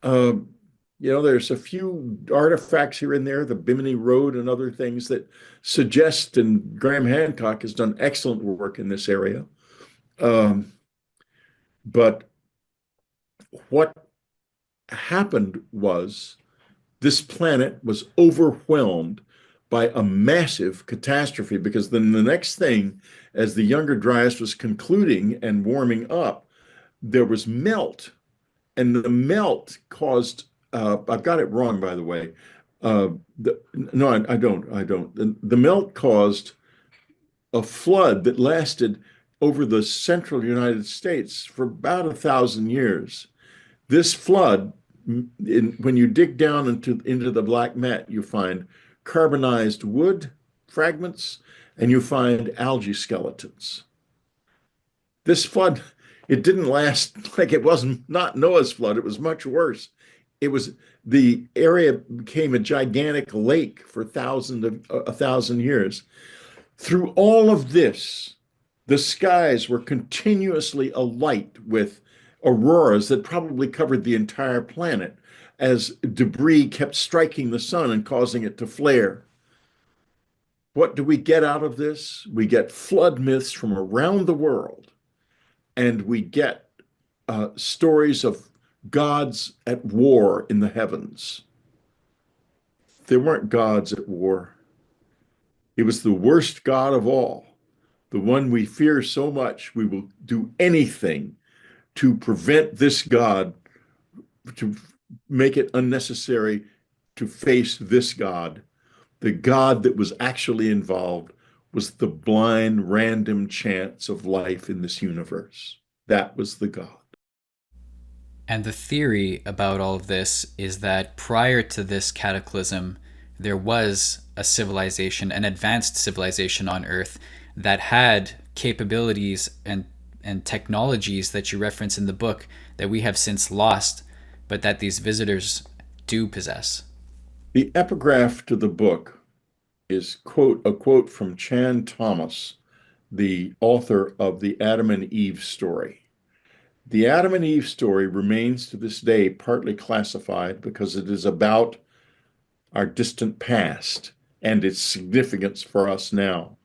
There's a few artifacts here and there, the Bimini Road and other things that suggest, and Graham Hancock has done excellent work in this area. But what happened was this planet was overwhelmed by a massive catastrophe, because then the next thing, as the Younger Dryas was concluding and warming up, there was melt. And the melt caused, I've got it wrong, by the way. No, I don't. The melt caused a flood that lasted over the central United States for about 1,000 years. This flood, when you dig down into the black mat, you find carbonized wood fragments and you find algae skeletons. This flood, it didn't last, like it wasn't not Noah's flood. It was much worse. The area became a gigantic lake for 1,000 years. Through all of this, the skies were continuously alight with auroras that probably covered the entire planet as debris kept striking the sun and causing it to flare. What do we get out of this? We get flood myths from around the world, and we get stories of gods at war in the heavens. There weren't gods at war. It was the worst god of all, the one we fear so much we will do anything to prevent this god make it unnecessary to face this God. The God that was actually involved was the blind, random chance of life in this universe. That was the God. And the theory about all of this is that prior to this cataclysm, there was a civilization, an advanced civilization on Earth that had capabilities and technologies that you reference in the book that we have since lost, but that these visitors do possess. The epigraph to the book is a quote from Chan Thomas, the author of the Adam and Eve story. The Adam and Eve story remains to this day partly classified because it is about our distant past and its significance for us now.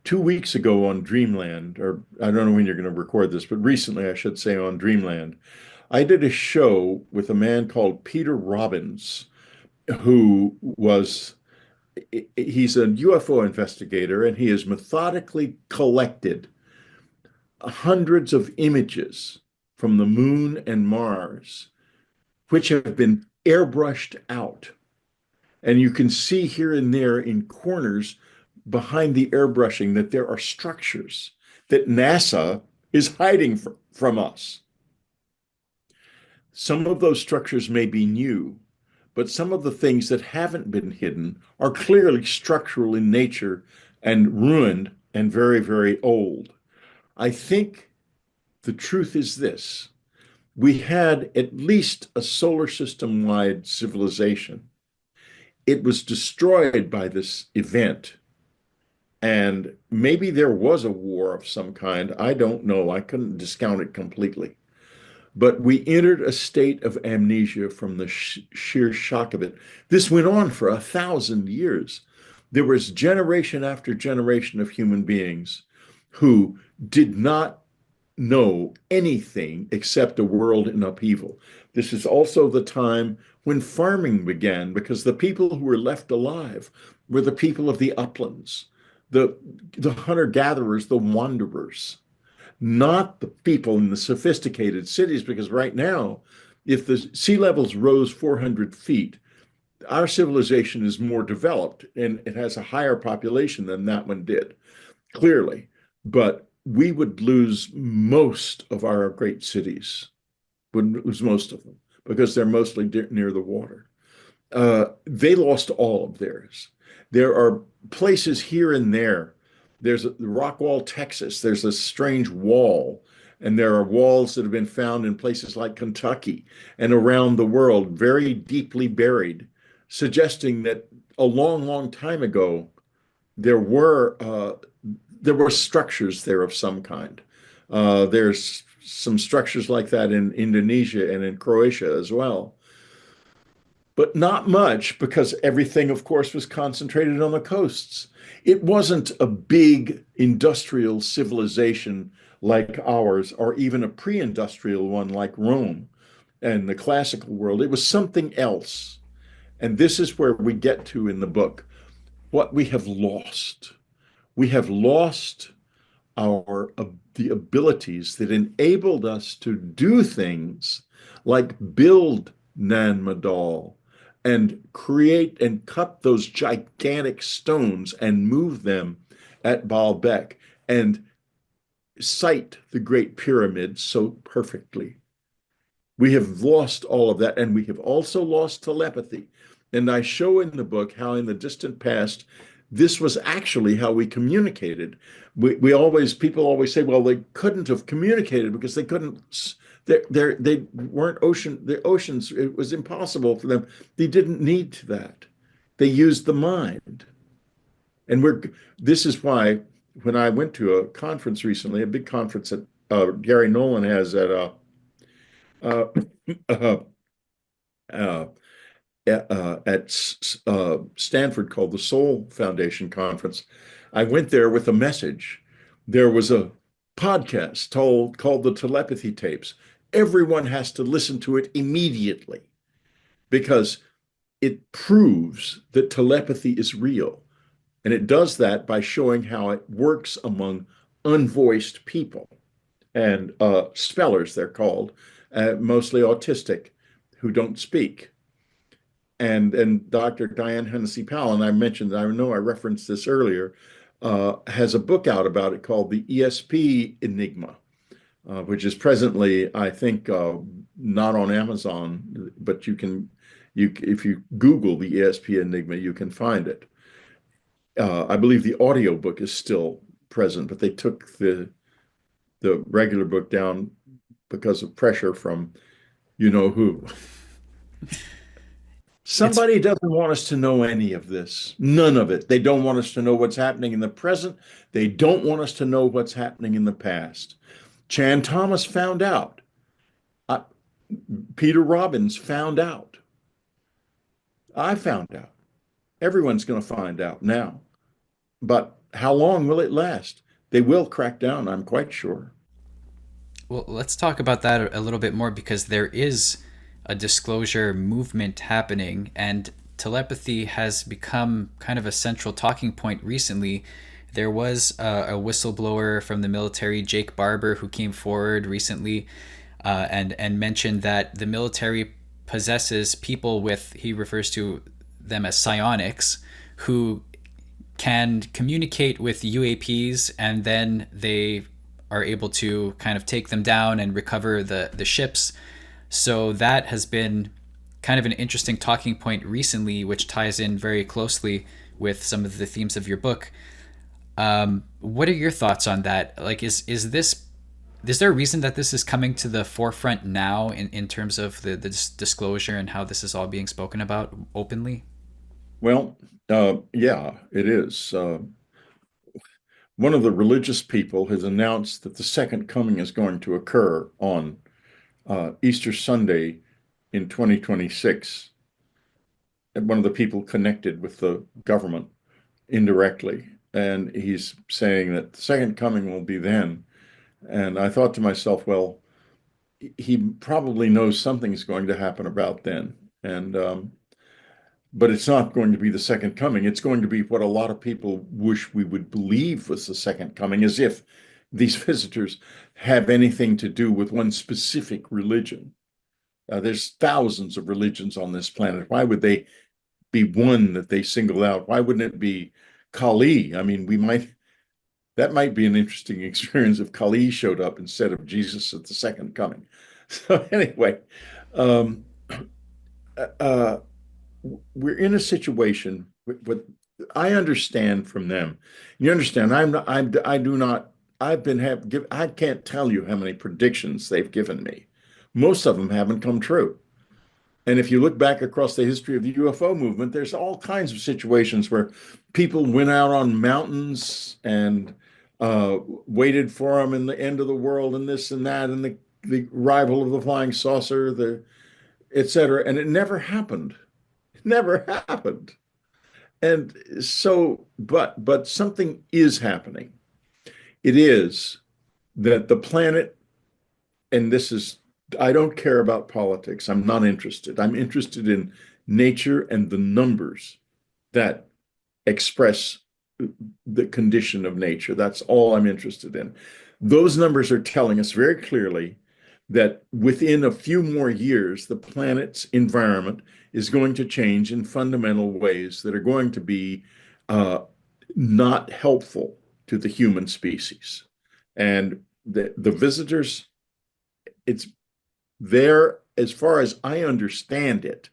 2 weeks ago on Dreamland, or I don't know when you're going to record this, but recently I should say on Dreamland, I did a show with a man called Peter Robbins, who was he's a UFO investigator, and he has methodically collected hundreds of images from the moon and Mars, which have been airbrushed out. And you can see here and there in corners behind the airbrushing that there are structures that NASA is hiding from us. Some of those structures may be new, but some of the things that haven't been hidden are clearly structural in nature and ruined and very, very old. I think the truth is this. We had at least a solar system-wide civilization. It was destroyed by this event. And maybe there was a war of some kind. I don't know. I couldn't discount it completely. But we entered a state of amnesia from the sheer shock of it. This went on for 1,000 years. There was generation after generation of human beings who did not know anything except a world in upheaval. This is also the time when farming began, because the people who were left alive were the people of the uplands, the hunter-gatherers, the wanderers, not the people in the sophisticated cities, because right now, if the sea levels rose 400 feet, our civilization is more developed and it has a higher population than that one did, clearly. But we would lose most of our great cities, would lose most of them, because they're mostly near the water. They lost all of theirs. There are places here and there. There's Rockwall, Texas. There's a strange wall, and there are walls that have been found in places like Kentucky and around the world, very deeply buried, suggesting that a long, long time ago there were structures there of some kind. There's some structures like that in Indonesia and in Croatia as well. But not much, because everything, of course, was concentrated on the coasts. It wasn't a big industrial civilization like ours, or even a pre-industrial one like Rome and the classical world. It was something else. And this is where we get to in the book what we have lost. We have lost the abilities that enabled us to do thaalthings like build Nan Madol and create and cut those gigantic stones and move them at Baalbek and site the Great Pyramid so perfectly. We have lost all of that, and we have also lost telepathy. And I show in the book how in the distant past, this was actually how we communicated. People always say, well, they couldn't have communicated because they couldn't, they weren't the oceans, it was impossible for them. They didn't need that. They used the mind. And this is why when I went to a conference recently, a big conference that Gary Nolan has at uh, uh, uh, at Stanford, called the Soul Foundation Conference. I went there with a message. There was a podcast called the Telepathy Tapes. Everyone has to listen to it immediately because it proves that telepathy is real. And it does that by showing how it works among unvoiced people and spellers, they're called, mostly autistic, who don't speak. And Dr. Diane Hennessy Powell, and I mentioned, I know I referenced this earlier, has a book out about it called The ESP Enigma, which is presently, I think, not on Amazon, but if you Google the ESP Enigma, you can find it. I believe the audio book is still present, but they took the regular book down because of pressure from you know who. It's Somebody doesn't want us to know any of this. None of it. They don't want us to know what's happening in the present. They don't want us to know what's happening in the past. Chan Thomas found out. I, Peter Robbins found out. I found out. Everyone's going to find out now. But how long will it last? They will crack down, I'm quite sure. Well, let's talk about that a little bit more because there is a disclosure movement happening, and telepathy has become kind of a central talking point recently. There was a whistleblower from the military, Jake Barber, who came forward recently and mentioned that the military possesses people with, he refers to them as psionics, who can communicate with UAPs, and then they are able to kind of take them down and recover the ships. So that has been kind of an interesting talking point recently, which ties in very closely with some of the themes of your book. What are your thoughts on that? Like, is there a reason that this is coming to the forefront now in terms of the disclosure and how this is all being spoken about openly? Well, yeah, it is. One of the religious people has announced that the second coming is going to occur on Easter Sunday in 2026. And one of the people connected with the government indirectly. And he's saying that the second coming will be then. And I thought to myself, well, he probably knows something's going to happen about then. And but it's not going to be the second coming. It's going to be what a lot of people wish we would believe was the second coming, as if these visitors have anything to do with one specific religion. There's thousands of religions on this planet. Why would they be one that they single out? Why wouldn't it be Kali? I mean, that might be an interesting experience if Kali showed up instead of Jesus at the second coming. So anyway, um, uh, we're in a situation with I understand from them. You understand, I do not, I can't tell you how many predictions they've given me. Most of them haven't come true. And if you look back across the history of the UFO movement, there's all kinds of situations where people went out on mountains and waited for them in the end of the world and this and that and the arrival of the flying saucer, et cetera. And it never happened. It never happened. And so, but something is happening. It is that the planet, and this is, I don't care about politics. I'm not interested. I'm interested in nature and the numbers that express the condition of nature. That's all I'm interested in. Those numbers are telling us very clearly that within a few more years, the planet's environment is going to change in fundamental ways that are going to be not helpful to the human species. And the visitors, it's there, as far as I understand it,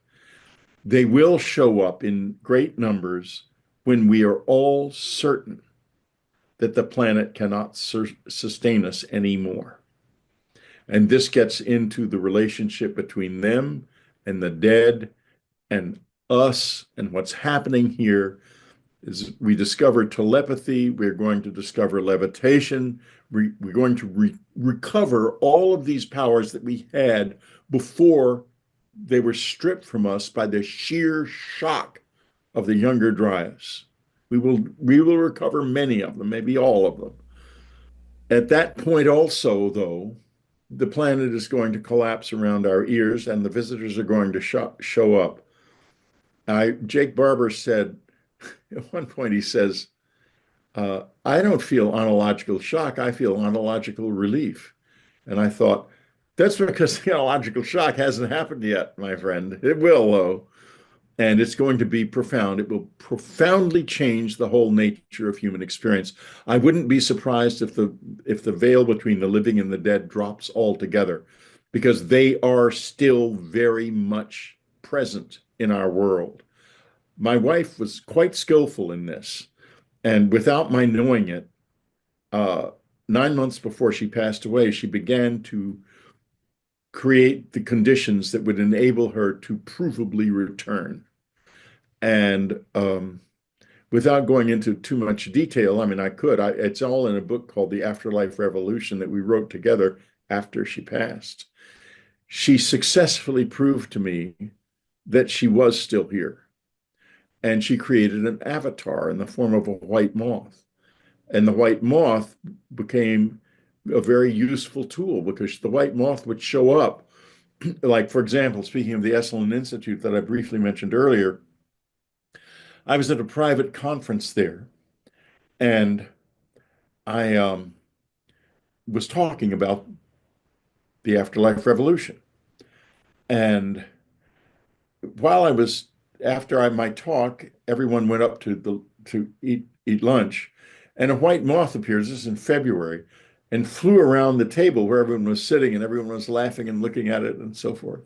they will show up in great numbers when we are all certain that the planet cannot sustain us anymore. And this gets into the relationship between them and the dead and us and what's happening here is we discover telepathy, we're going to discover levitation, we're going to recover all of these powers that we had before they were stripped from us by the sheer shock of the younger Dryas. We will recover many of them, maybe all of them. At that point also, though, the planet is going to collapse around our ears and the visitors are going to show up. Jake Barber said, at one point he says, I don't feel ontological shock, I feel ontological relief. And I thought, That's because theological shock hasn't happened yet, my friend. It will, though. And it's going to be profound. It will profoundly change the whole nature of human experience. I wouldn't be surprised if the veil between the living and the dead drops altogether, because they are still very much present in our world. My wife was quite skillful in this, and without my knowing it, uh, 9 months before she passed away, she began to create the conditions that would enable her to provably return. And without going into too much detail, I mean, it's all in a book called The Afterlife Revolution that we wrote together after she passed. She successfully proved to me that she was still here. And she created an avatar in the form of a white moth. And the white moth became a very useful tool because the white moth would show up. Like, for example, speaking of the Esalen Institute that I briefly mentioned earlier, I was at a private conference there, and I was talking about the afterlife revolution. And while I was after my talk, everyone went up to eat lunch, and a white moth appears. This is in February, and flew around the table where everyone was sitting, and everyone was laughing and looking at it and so forth.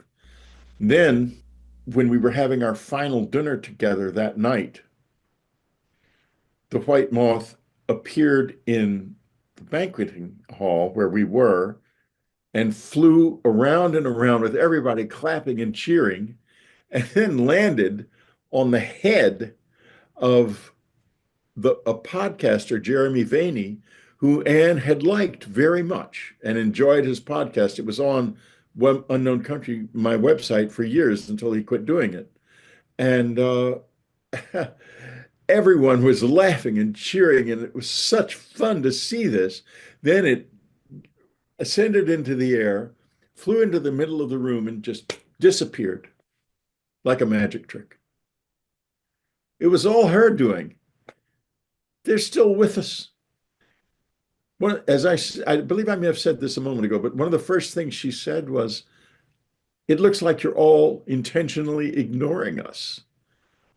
Then, when we were having our final dinner together that night, the white moth appeared in the banqueting hall where we were and flew around and around with everybody clapping and cheering, and then landed on the head of a podcaster, Jeremy Vaeni, who Anne had liked very much and enjoyed his podcast. It was on Unknown Country, my website, for years until he quit doing it. And everyone was laughing and cheering, and it was such fun to see this. Then it ascended into the air, flew into the middle of the room, and just disappeared like a magic trick. It was all her doing. They're still with us. I believe I may have said this a moment ago, but one of the first things she said was, "It looks like you're all intentionally ignoring us."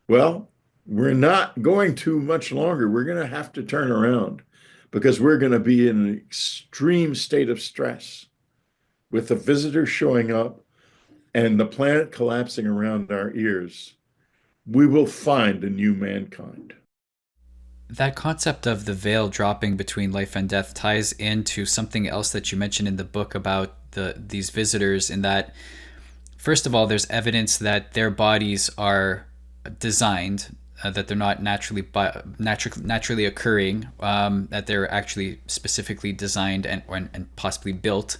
Well, we're not going to much longer. We're going to have to turn around because we're going to be in an extreme state of stress with the visitors showing up and the planet collapsing around our ears. We will find a new mankind. That concept of the veil dropping between life and death ties into something else that you mentioned in the book about these visitors, in that, first of all, there's evidence that their bodies are designed, that they're not naturally occurring, that they're actually specifically designed and possibly built.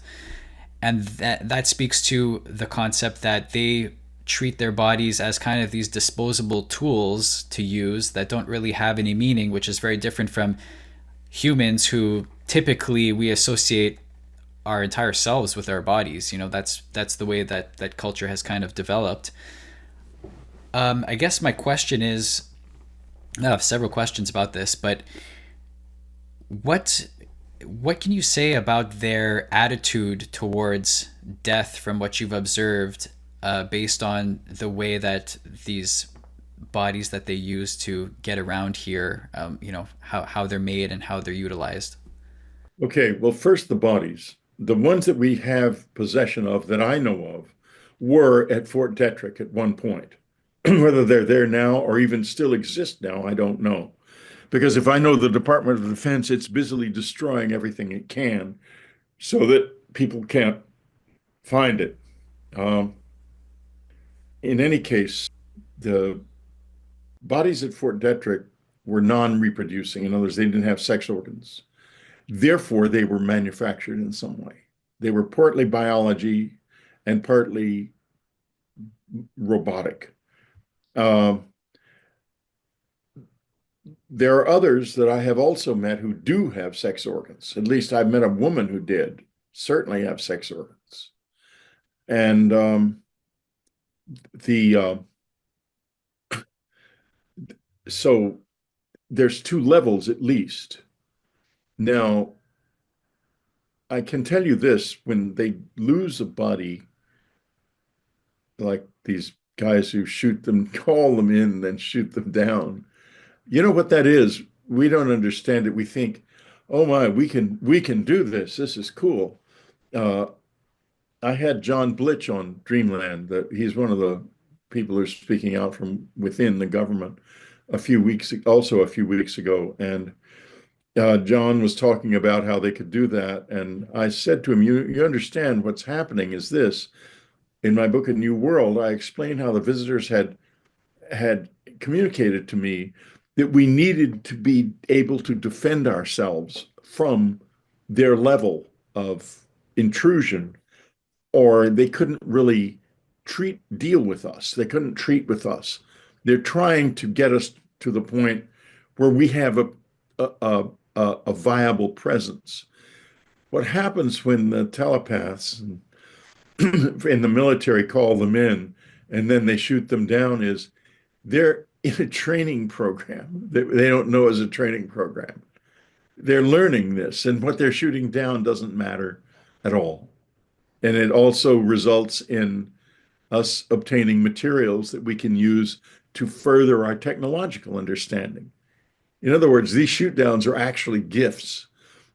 And that speaks to the concept that they treat their bodies as kind of these disposable tools to use that don't really have any meaning, which is very different from humans, who typically we associate our entire selves with our bodies. That's the way that culture has kind of developed. I guess my question is, I have several questions about this, but what can you say about their attitude towards death from what you've observed, based on the way that these bodies that they use to get around here, how they're made and how they're utilized? Okay, well, first, the bodies. The ones that we have possession of that I know of were at Fort Detrick at one point. Whether they're there now or even still exist now, I don't know. Because if I know the Department of Defense, it's busily destroying everything it can so that people can't find it. Um, in any case, the bodies at Fort Detrick were non-reproducing. In other words, they didn't have sex organs. Therefore, they were manufactured in some way. They were partly biology and partly robotic. Um, there are others that I have also met who do have sex organs. At least I've met a woman who did certainly have sex organs. And the so there's two levels at least. Now, I can tell you this, when they lose a body, like these guys who shoot them, call them in, then shoot them down. You know what that is? We don't understand it. We think, oh my, we can do this. This is cool. Uh, I had John Blitch on Dreamland. That he's one of the people who are speaking out from within the government a few weeks ago, and John was talking about how they could do that. And I said to him, you understand what's happening is this. In my book, A New World, I explained how the visitors had communicated to me that we needed to be able to defend ourselves from their level of intrusion, or they couldn't really deal with us. They couldn't treat with us. They're trying to get us to the point where we have a, a viable presence. What happens when the telepaths in the military call them in and then they shoot them down is they're in a training program that they don't know as a training program. They're learning this, and what they're shooting down doesn't matter at all. And it also results in us obtaining materials that we can use to further our technological understanding. In other words, these shoot downs are actually gifts.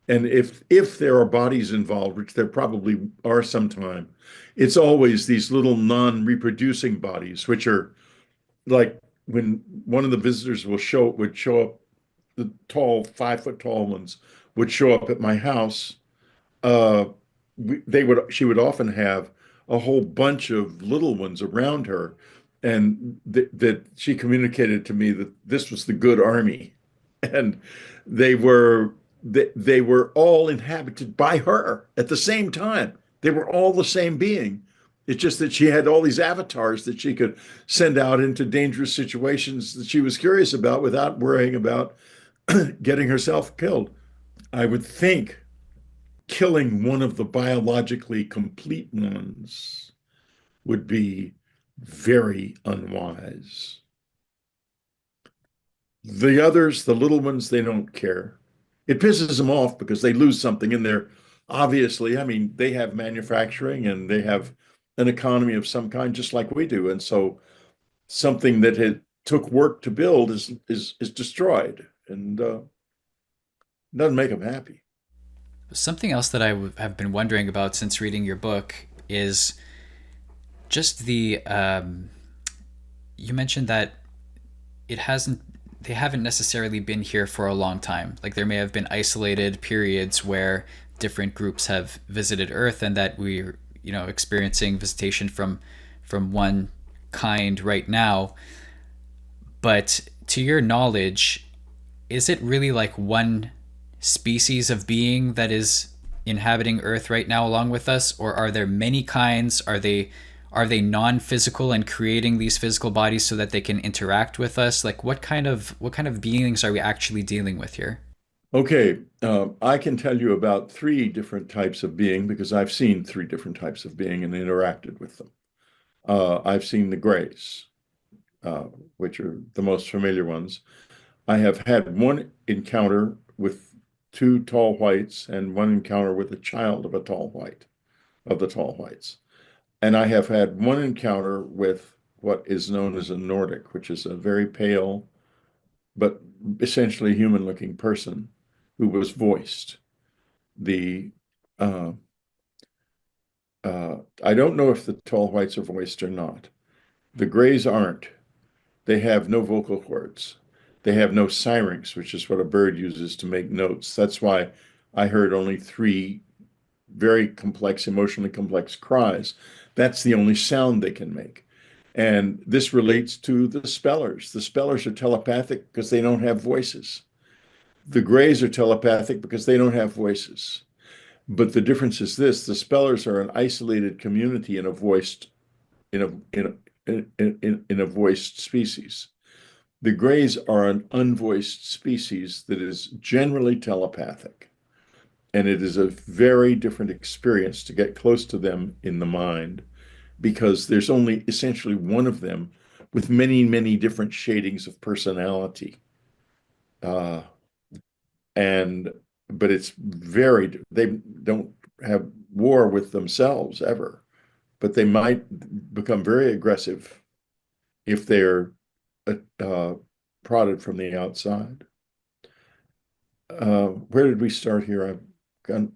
And if there are bodies involved, which there probably are sometime, it's always these little non-reproducing bodies, which are like when one of the visitors would show up, the tall, 5 foot tall ones would show up at my house. Uh, she would often have a whole bunch of little ones around her, and that she communicated to me that this was the good army, and they were they were all inhabited by her at the same time. They were all the same being. It's just that she had all these avatars that she could send out into dangerous situations that she was curious about without worrying about getting herself killed. I would think killing one of the biologically complete ones would be very unwise. The others, the little ones, they don't care. It pisses them off because they lose something in there. Obviously, I mean, they have manufacturing and they have an economy of some kind, just like we do. And so something that had took work to build is destroyed, and doesn't make them happy. Something else that have been wondering about since reading your book is just you mentioned that it hasn't they haven't necessarily been here for a long time. Like there may have been isolated periods where different groups have visited Earth, and that we're experiencing visitation from one kind right now. But to your knowledge, is it really like one species of being that is inhabiting Earth right now along with us, or are there many kinds? Are they non-physical and creating these physical bodies so that they can interact with us? Like what kind of beings are we actually dealing with here? Okay, I can tell you about three different types of being because I've seen three different types of being and interacted with them. I've seen the grays, uh, which are the most familiar ones. I have had one encounter with two tall whites and one encounter with a child of a tall white, of the tall whites. And I have had one encounter with what is known as a Nordic, which is a very pale but essentially human-looking person who was voiced. The uh, I don't know if the tall whites are voiced or not. The grays aren't. They have no vocal cords. They have no syrinx, which is what a bird uses to make notes. That's why I heard only three very complex, emotionally complex cries. That's the only sound they can make. And this relates to the spellers. The spellers are telepathic because they don't have voices. The grays are telepathic because they don't have voices. But the difference is this: the spellers are an isolated community in a in in a voiced species. The grays are an unvoiced species that is generally telepathic. And it is a very different experience to get close to them in the mind because there's only essentially one of them with many, many different shadings of personality. Uh, and but it's very, they don't have war with themselves ever, but they might become very aggressive if they're uh, prodded from the outside. Where did we start here? I've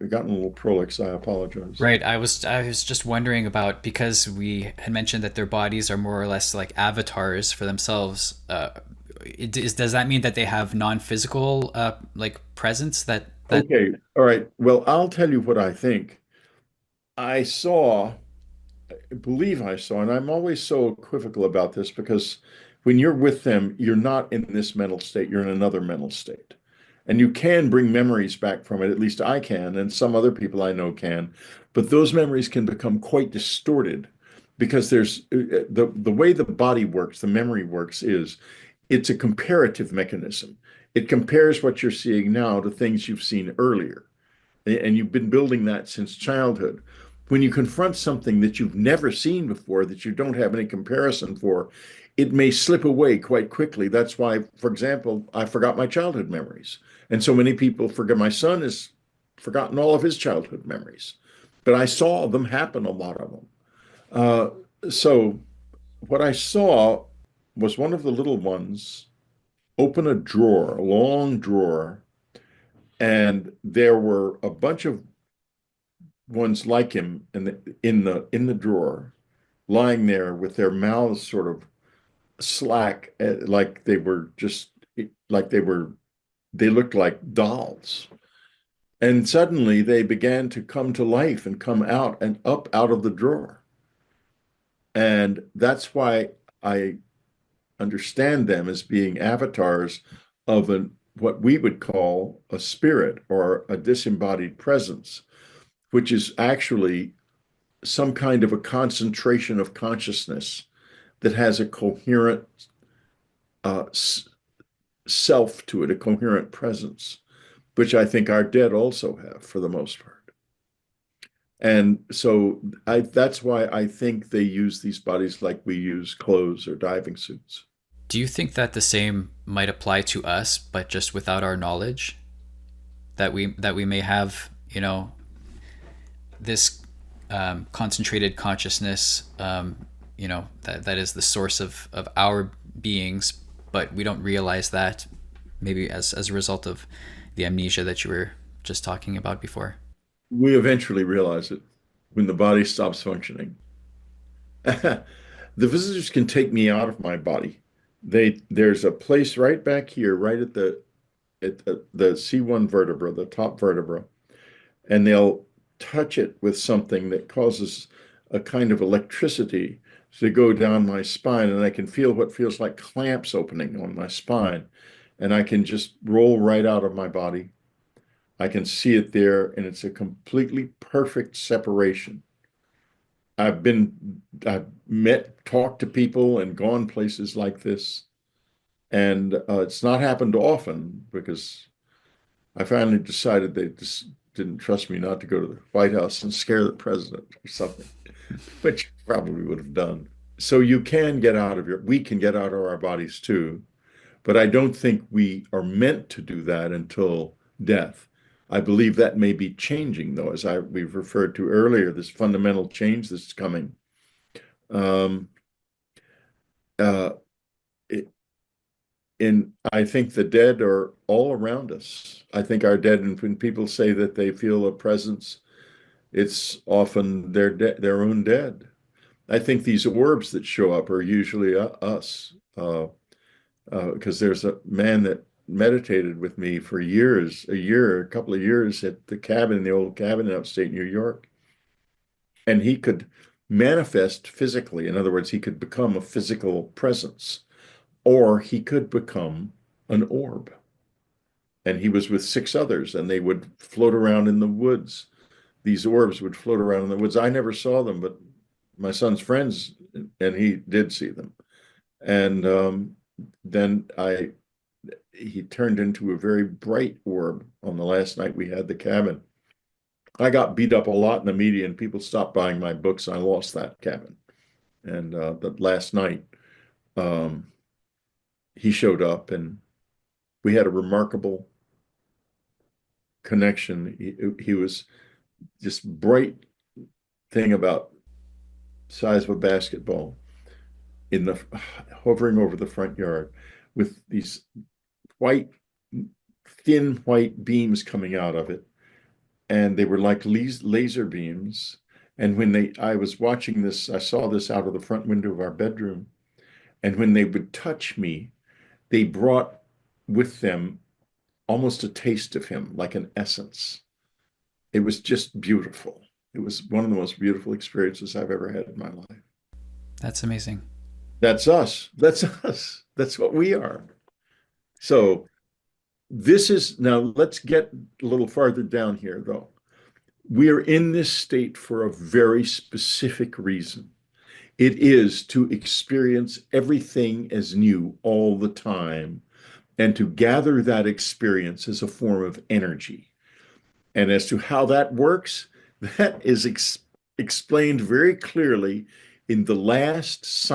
gotten a little prolix. I apologize. Right. I was just wondering about, because we had mentioned that their bodies are more or less like avatars for themselves. Does that mean that they have non-physical like presence that Okay, all right. Well, I'll tell you what I think. I saw, believe I saw, and I'm always so equivocal about this because when you're with them, you're not in this mental state, you're in another mental state. And you can bring memories back from it, at least I can, and some other people I know can. But those memories can become quite distorted because there's the way the body works, the memory works is it's a comparative mechanism. It compares what you're seeing now to things you've seen earlier, and you've been building that since childhood. When you confront something that you've never seen before, that you don't have any comparison for, it may slip away quite quickly. That's why, for example, I forgot my childhood memories. And so many people forget. My son has forgotten all of his childhood memories, but I saw them happen, a lot of them. So what I saw was one of the little ones open a drawer, a long drawer, and there were a bunch of ones like him in the drawer, lying there with their mouths sort of slack, like they were just like they looked like dolls. And suddenly they began to come to life and come out and up out of the drawer. And that's why I understand them as being avatars of what we would call a spirit or a disembodied presence, which is actually some kind of a concentration of consciousness that has a coherent uh, self to it, a coherent presence, which I think our dead also have for the most part. And so that's why I think they use these bodies like we use clothes or diving suits. do you think that the same might apply to us, but just without our knowledge? That we may have, this concentrated consciousness, that is the source of our beings, but we don't realize that, maybe as a result of the amnesia that you were just talking about before. We eventually realize it when the body stops functioning. The visitors can take me out of my body. There's a place right back here, right at the C1 vertebra, the top vertebra, and they'll touch it with something that causes a kind of electricity to go down my spine, and I can feel what feels like clamps opening on my spine, and I can just roll right out of my body. I can see it there, and it's a completely perfect separation. I've met, talked to people, and gone places like this, and it's not happened often because I finally decided they just didn't trust me not to go to the White House and scare the president or something, which probably would have done. So we can get out of our bodies too, but I don't think we are meant to do that until death. I believe that may be changing, though, as we've referred to earlier, this fundamental change that's coming. Um, uh, it, and I think the dead are all around us. I think our dead, and when people say that they feel a presence, it's often their own dead. I think these orbs that show up are usually us, because there's a man that meditated with me for years, a couple of years at the old cabin in upstate New York, and he could manifest physically. In other words, he could become a physical presence, or he could become an orb. And he was with six others, and they would float around in the woods. These orbs would float around in the woods. I never saw them, but my son's friends, and he did see them. And then he turned into a very bright orb on the last night we had the cabin. I got beat up a lot in the media, and people stopped buying my books. And I lost that cabin. And the last night, um, he showed up, and we had a remarkable connection. He was this bright thing about size of a basketball in the hovering over the front yard with these white, thin white beams coming out of it. And they were like laser beams. And I was watching this, I saw this out of the front window of our bedroom. And when they would touch me, they brought with them almost a taste of him, like an essence. It was just beautiful. It was one of the most beautiful experiences I've ever had in my life. That's amazing. That's us. That's us. That's what we are. So this is now, let's get a little farther down here, though. We are in this state for a very specific reason. It is to experience everything as new all the time and to gather that experience as a form of energy. And as to how that works, that is explained very clearly in the last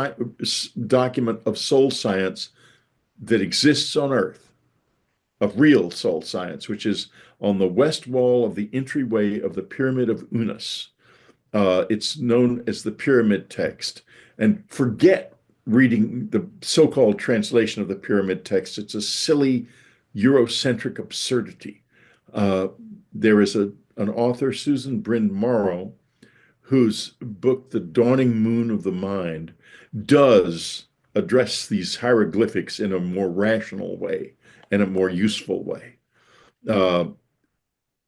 document of soul science that exists on Earth, of real soul science, which is on the west wall of the entryway of the Pyramid of Unas. It's known as the Pyramid Text. And forget reading the so-called translation of the Pyramid Text. It's a silly Eurocentric absurdity. There is an author, Susan Bryn Morrow, whose book, The Dawning Moon of the Mind, does address these hieroglyphics in a more rational way and a more useful way, and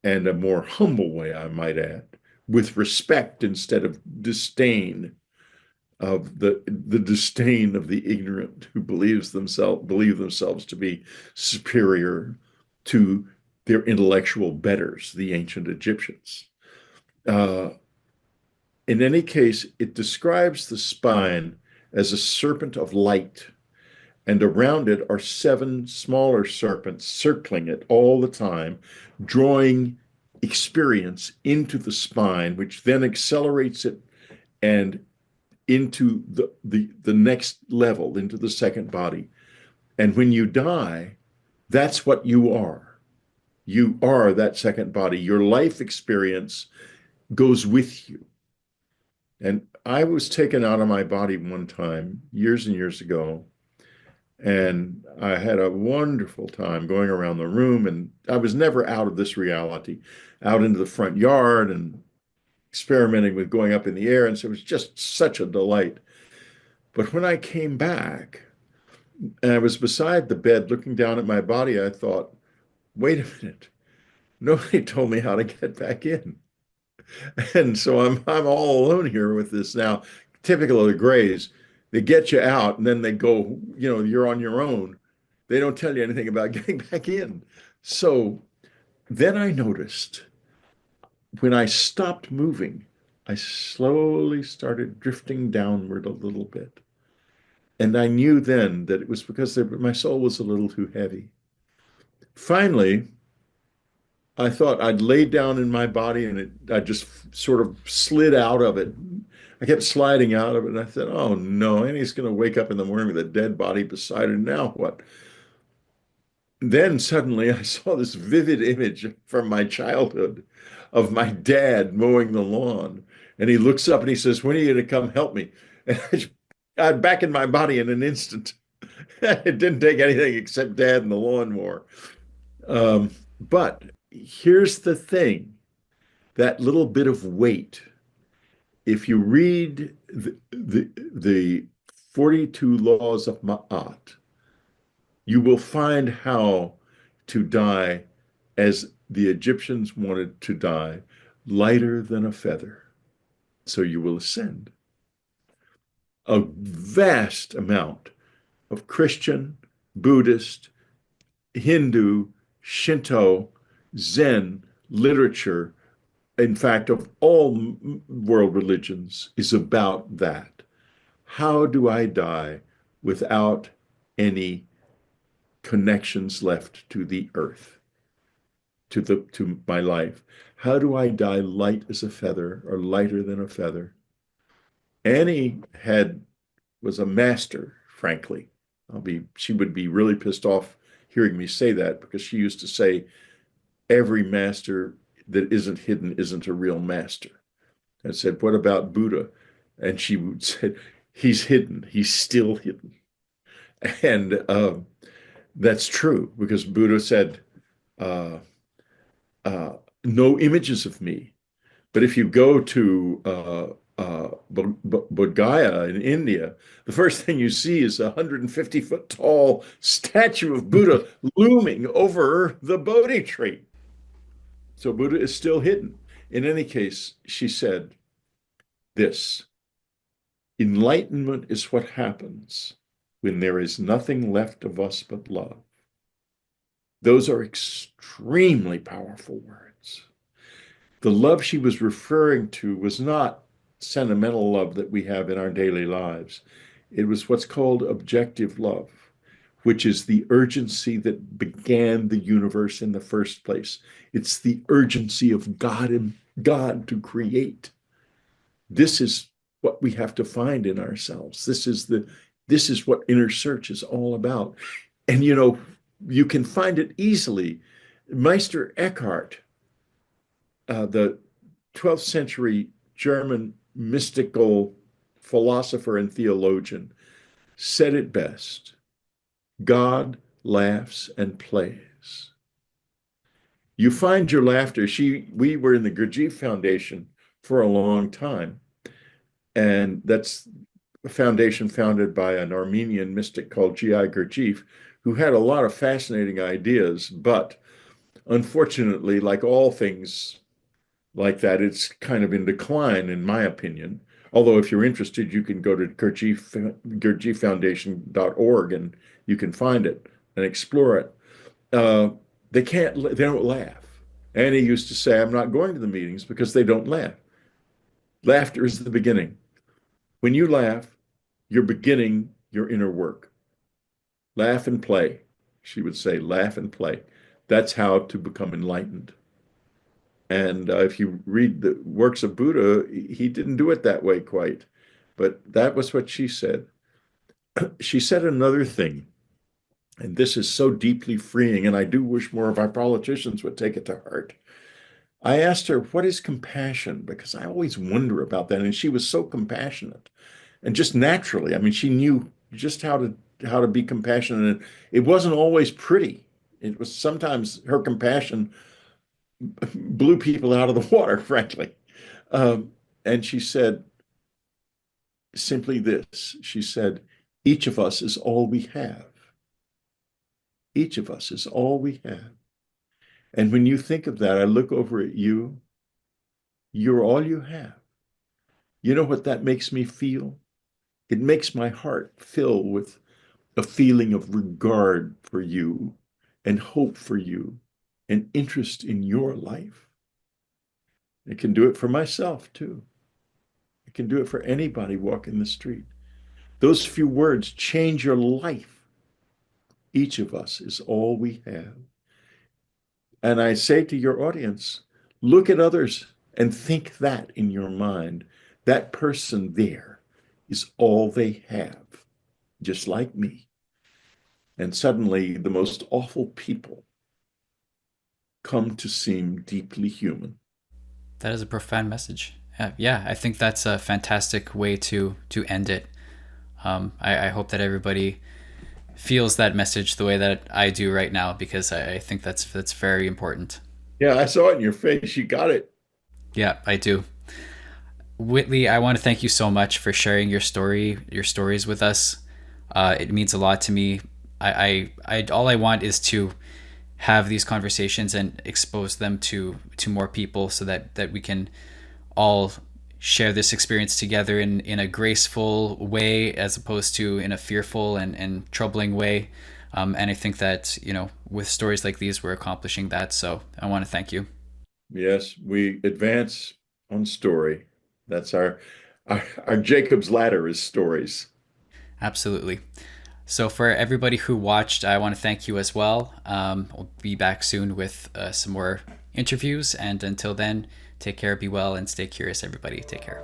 a more humble way, I might add, with respect instead of disdain, of the disdain of the ignorant who believe themselves to be superior to their intellectual betters, the ancient Egyptians. In any case, it describes the spine as a serpent of light, and around it are 7 smaller serpents circling it all the time, drawing experience into the spine, which then accelerates it and into the next level, into the second body. And when you die, that's what you are. You are that second body. Your life experience goes with you. And I was taken out of my body one time, years and years ago, and I had a wonderful time going around the room, and I was never out of this reality, out into the front yard and experimenting with going up in the air. And so it was just such a delight. But when I came back and I was beside the bed looking down at my body, I thought, wait a minute, nobody told me how to get back in. And so I'm all alone here with this now. Typical of the Greys, they get you out and then they go, you're on your own. They don't tell you anything about getting back in. So then I noticed when I stopped moving, I slowly started drifting downward a little bit. And I knew then that it was because my soul was a little too heavy. Finally, I thought I'd lay down in my body and I just sort of slid out of it. I kept sliding out of it. And I thought, oh no, Annie's going to wake up in the morning with a dead body beside her. Now what? Then suddenly I saw this vivid image from my childhood of my dad mowing the lawn. And he looks up and he says, when are you going to come help me? And I'm back in my body in an instant. It didn't take anything except dad and the lawnmower. But here's the thing, that little bit of weight, if you read the 42 laws of Ma'at, you will find how to die as the Egyptians wanted to die, lighter than a feather. So you will ascend. A vast amount of Christian, Buddhist, Hindu, Shinto, Zen literature, in fact, of all world religions, is about that. How do I die without any connections left to the earth, to my life? How do I die light as a feather or lighter than a feather? Annie was a master, frankly. She would be really pissed off hearing me say that, because she used to say every master that isn't hidden isn't a real master. I said, what about Buddha? And she said, he's hidden. He's still hidden. And that's true, because Buddha said, uh, no images of me. But if you go to Bodh Gaya in India, the first thing you see is a 150-foot tall statue of Buddha looming over the Bodhi tree. So Buddha is still hidden. In any case, she said this: enlightenment is what happens when there is nothing left of us but love. Those are extremely powerful words. The love she was referring to was not sentimental love that we have in our daily lives. It was what's called objective love, which is the urgency that began the universe in the first place. It's the urgency of God to create. This is what we have to find in ourselves. This is what inner search is all about. And you can find it easily. Meister Eckhart, the 12th century German mystical philosopher and theologian, said it best: God laughs and plays. You find your laughter. We were in the Gurdjieff Foundation for a long time, and that's a foundation founded by an Armenian mystic called G.I. Gurdjieff, who had a lot of fascinating ideas, but unfortunately, like all things like that, it's kind of in decline, in my opinion. Although if you're interested, you can go to gurdjiefffoundation.org and you can find it and explore it. They don't laugh. Annie used to say, I'm not going to the meetings because they don't laugh. Laughter is the beginning. When you laugh, you're beginning your inner work. Laugh and play, she would say, laugh and play. That's how to become enlightened. And if you read the works of Buddha, he didn't do it that way quite. But that was what she said. She said another thing, and this is so deeply freeing, and I do wish more of our politicians would take it to heart. I asked her, what is compassion? Because I always wonder about that. And she was so compassionate. And just naturally, I mean, she knew just how to be compassionate. And it wasn't always pretty. It was sometimes her compassion blew people out of the water, frankly. And she said simply this. She said, each of us is all we have. Each of us is all we have. And when you think of that, I look over at you. You're all you have. You know what that makes me feel? It makes my heart fill with a feeling of regard for you and hope for you and interest in your life. I can do it for myself too. I can do it for anybody walking the street. Those few words change your life. Each of us is all we have. And I say to your audience, look at others and think that in your mind. That person there is all they have, just like me. And suddenly the most awful people come to seem deeply human. That is a profound message. Yeah, I think that's a fantastic way to end it. I hope that everybody feels that message the way that I do right now, because I think that's very important. Yeah, I saw it in your face. You got it. Yeah, I do. Whitley, I want to thank you so much for sharing your stories with us. It means a lot to me. I all I want is to have these conversations and expose them to more people, so that we can all share this experience together in a graceful way, as opposed to in a fearful and troubling way. And I think that, with stories like these, we're accomplishing that. So I want to thank you. Yes, we advance on story. That's our Jacob's ladder is stories. Absolutely. So for everybody who watched, I want to thank you as well. We'll be back soon with some more interviews. And until then, take care, be well, and stay curious, everybody. Take care.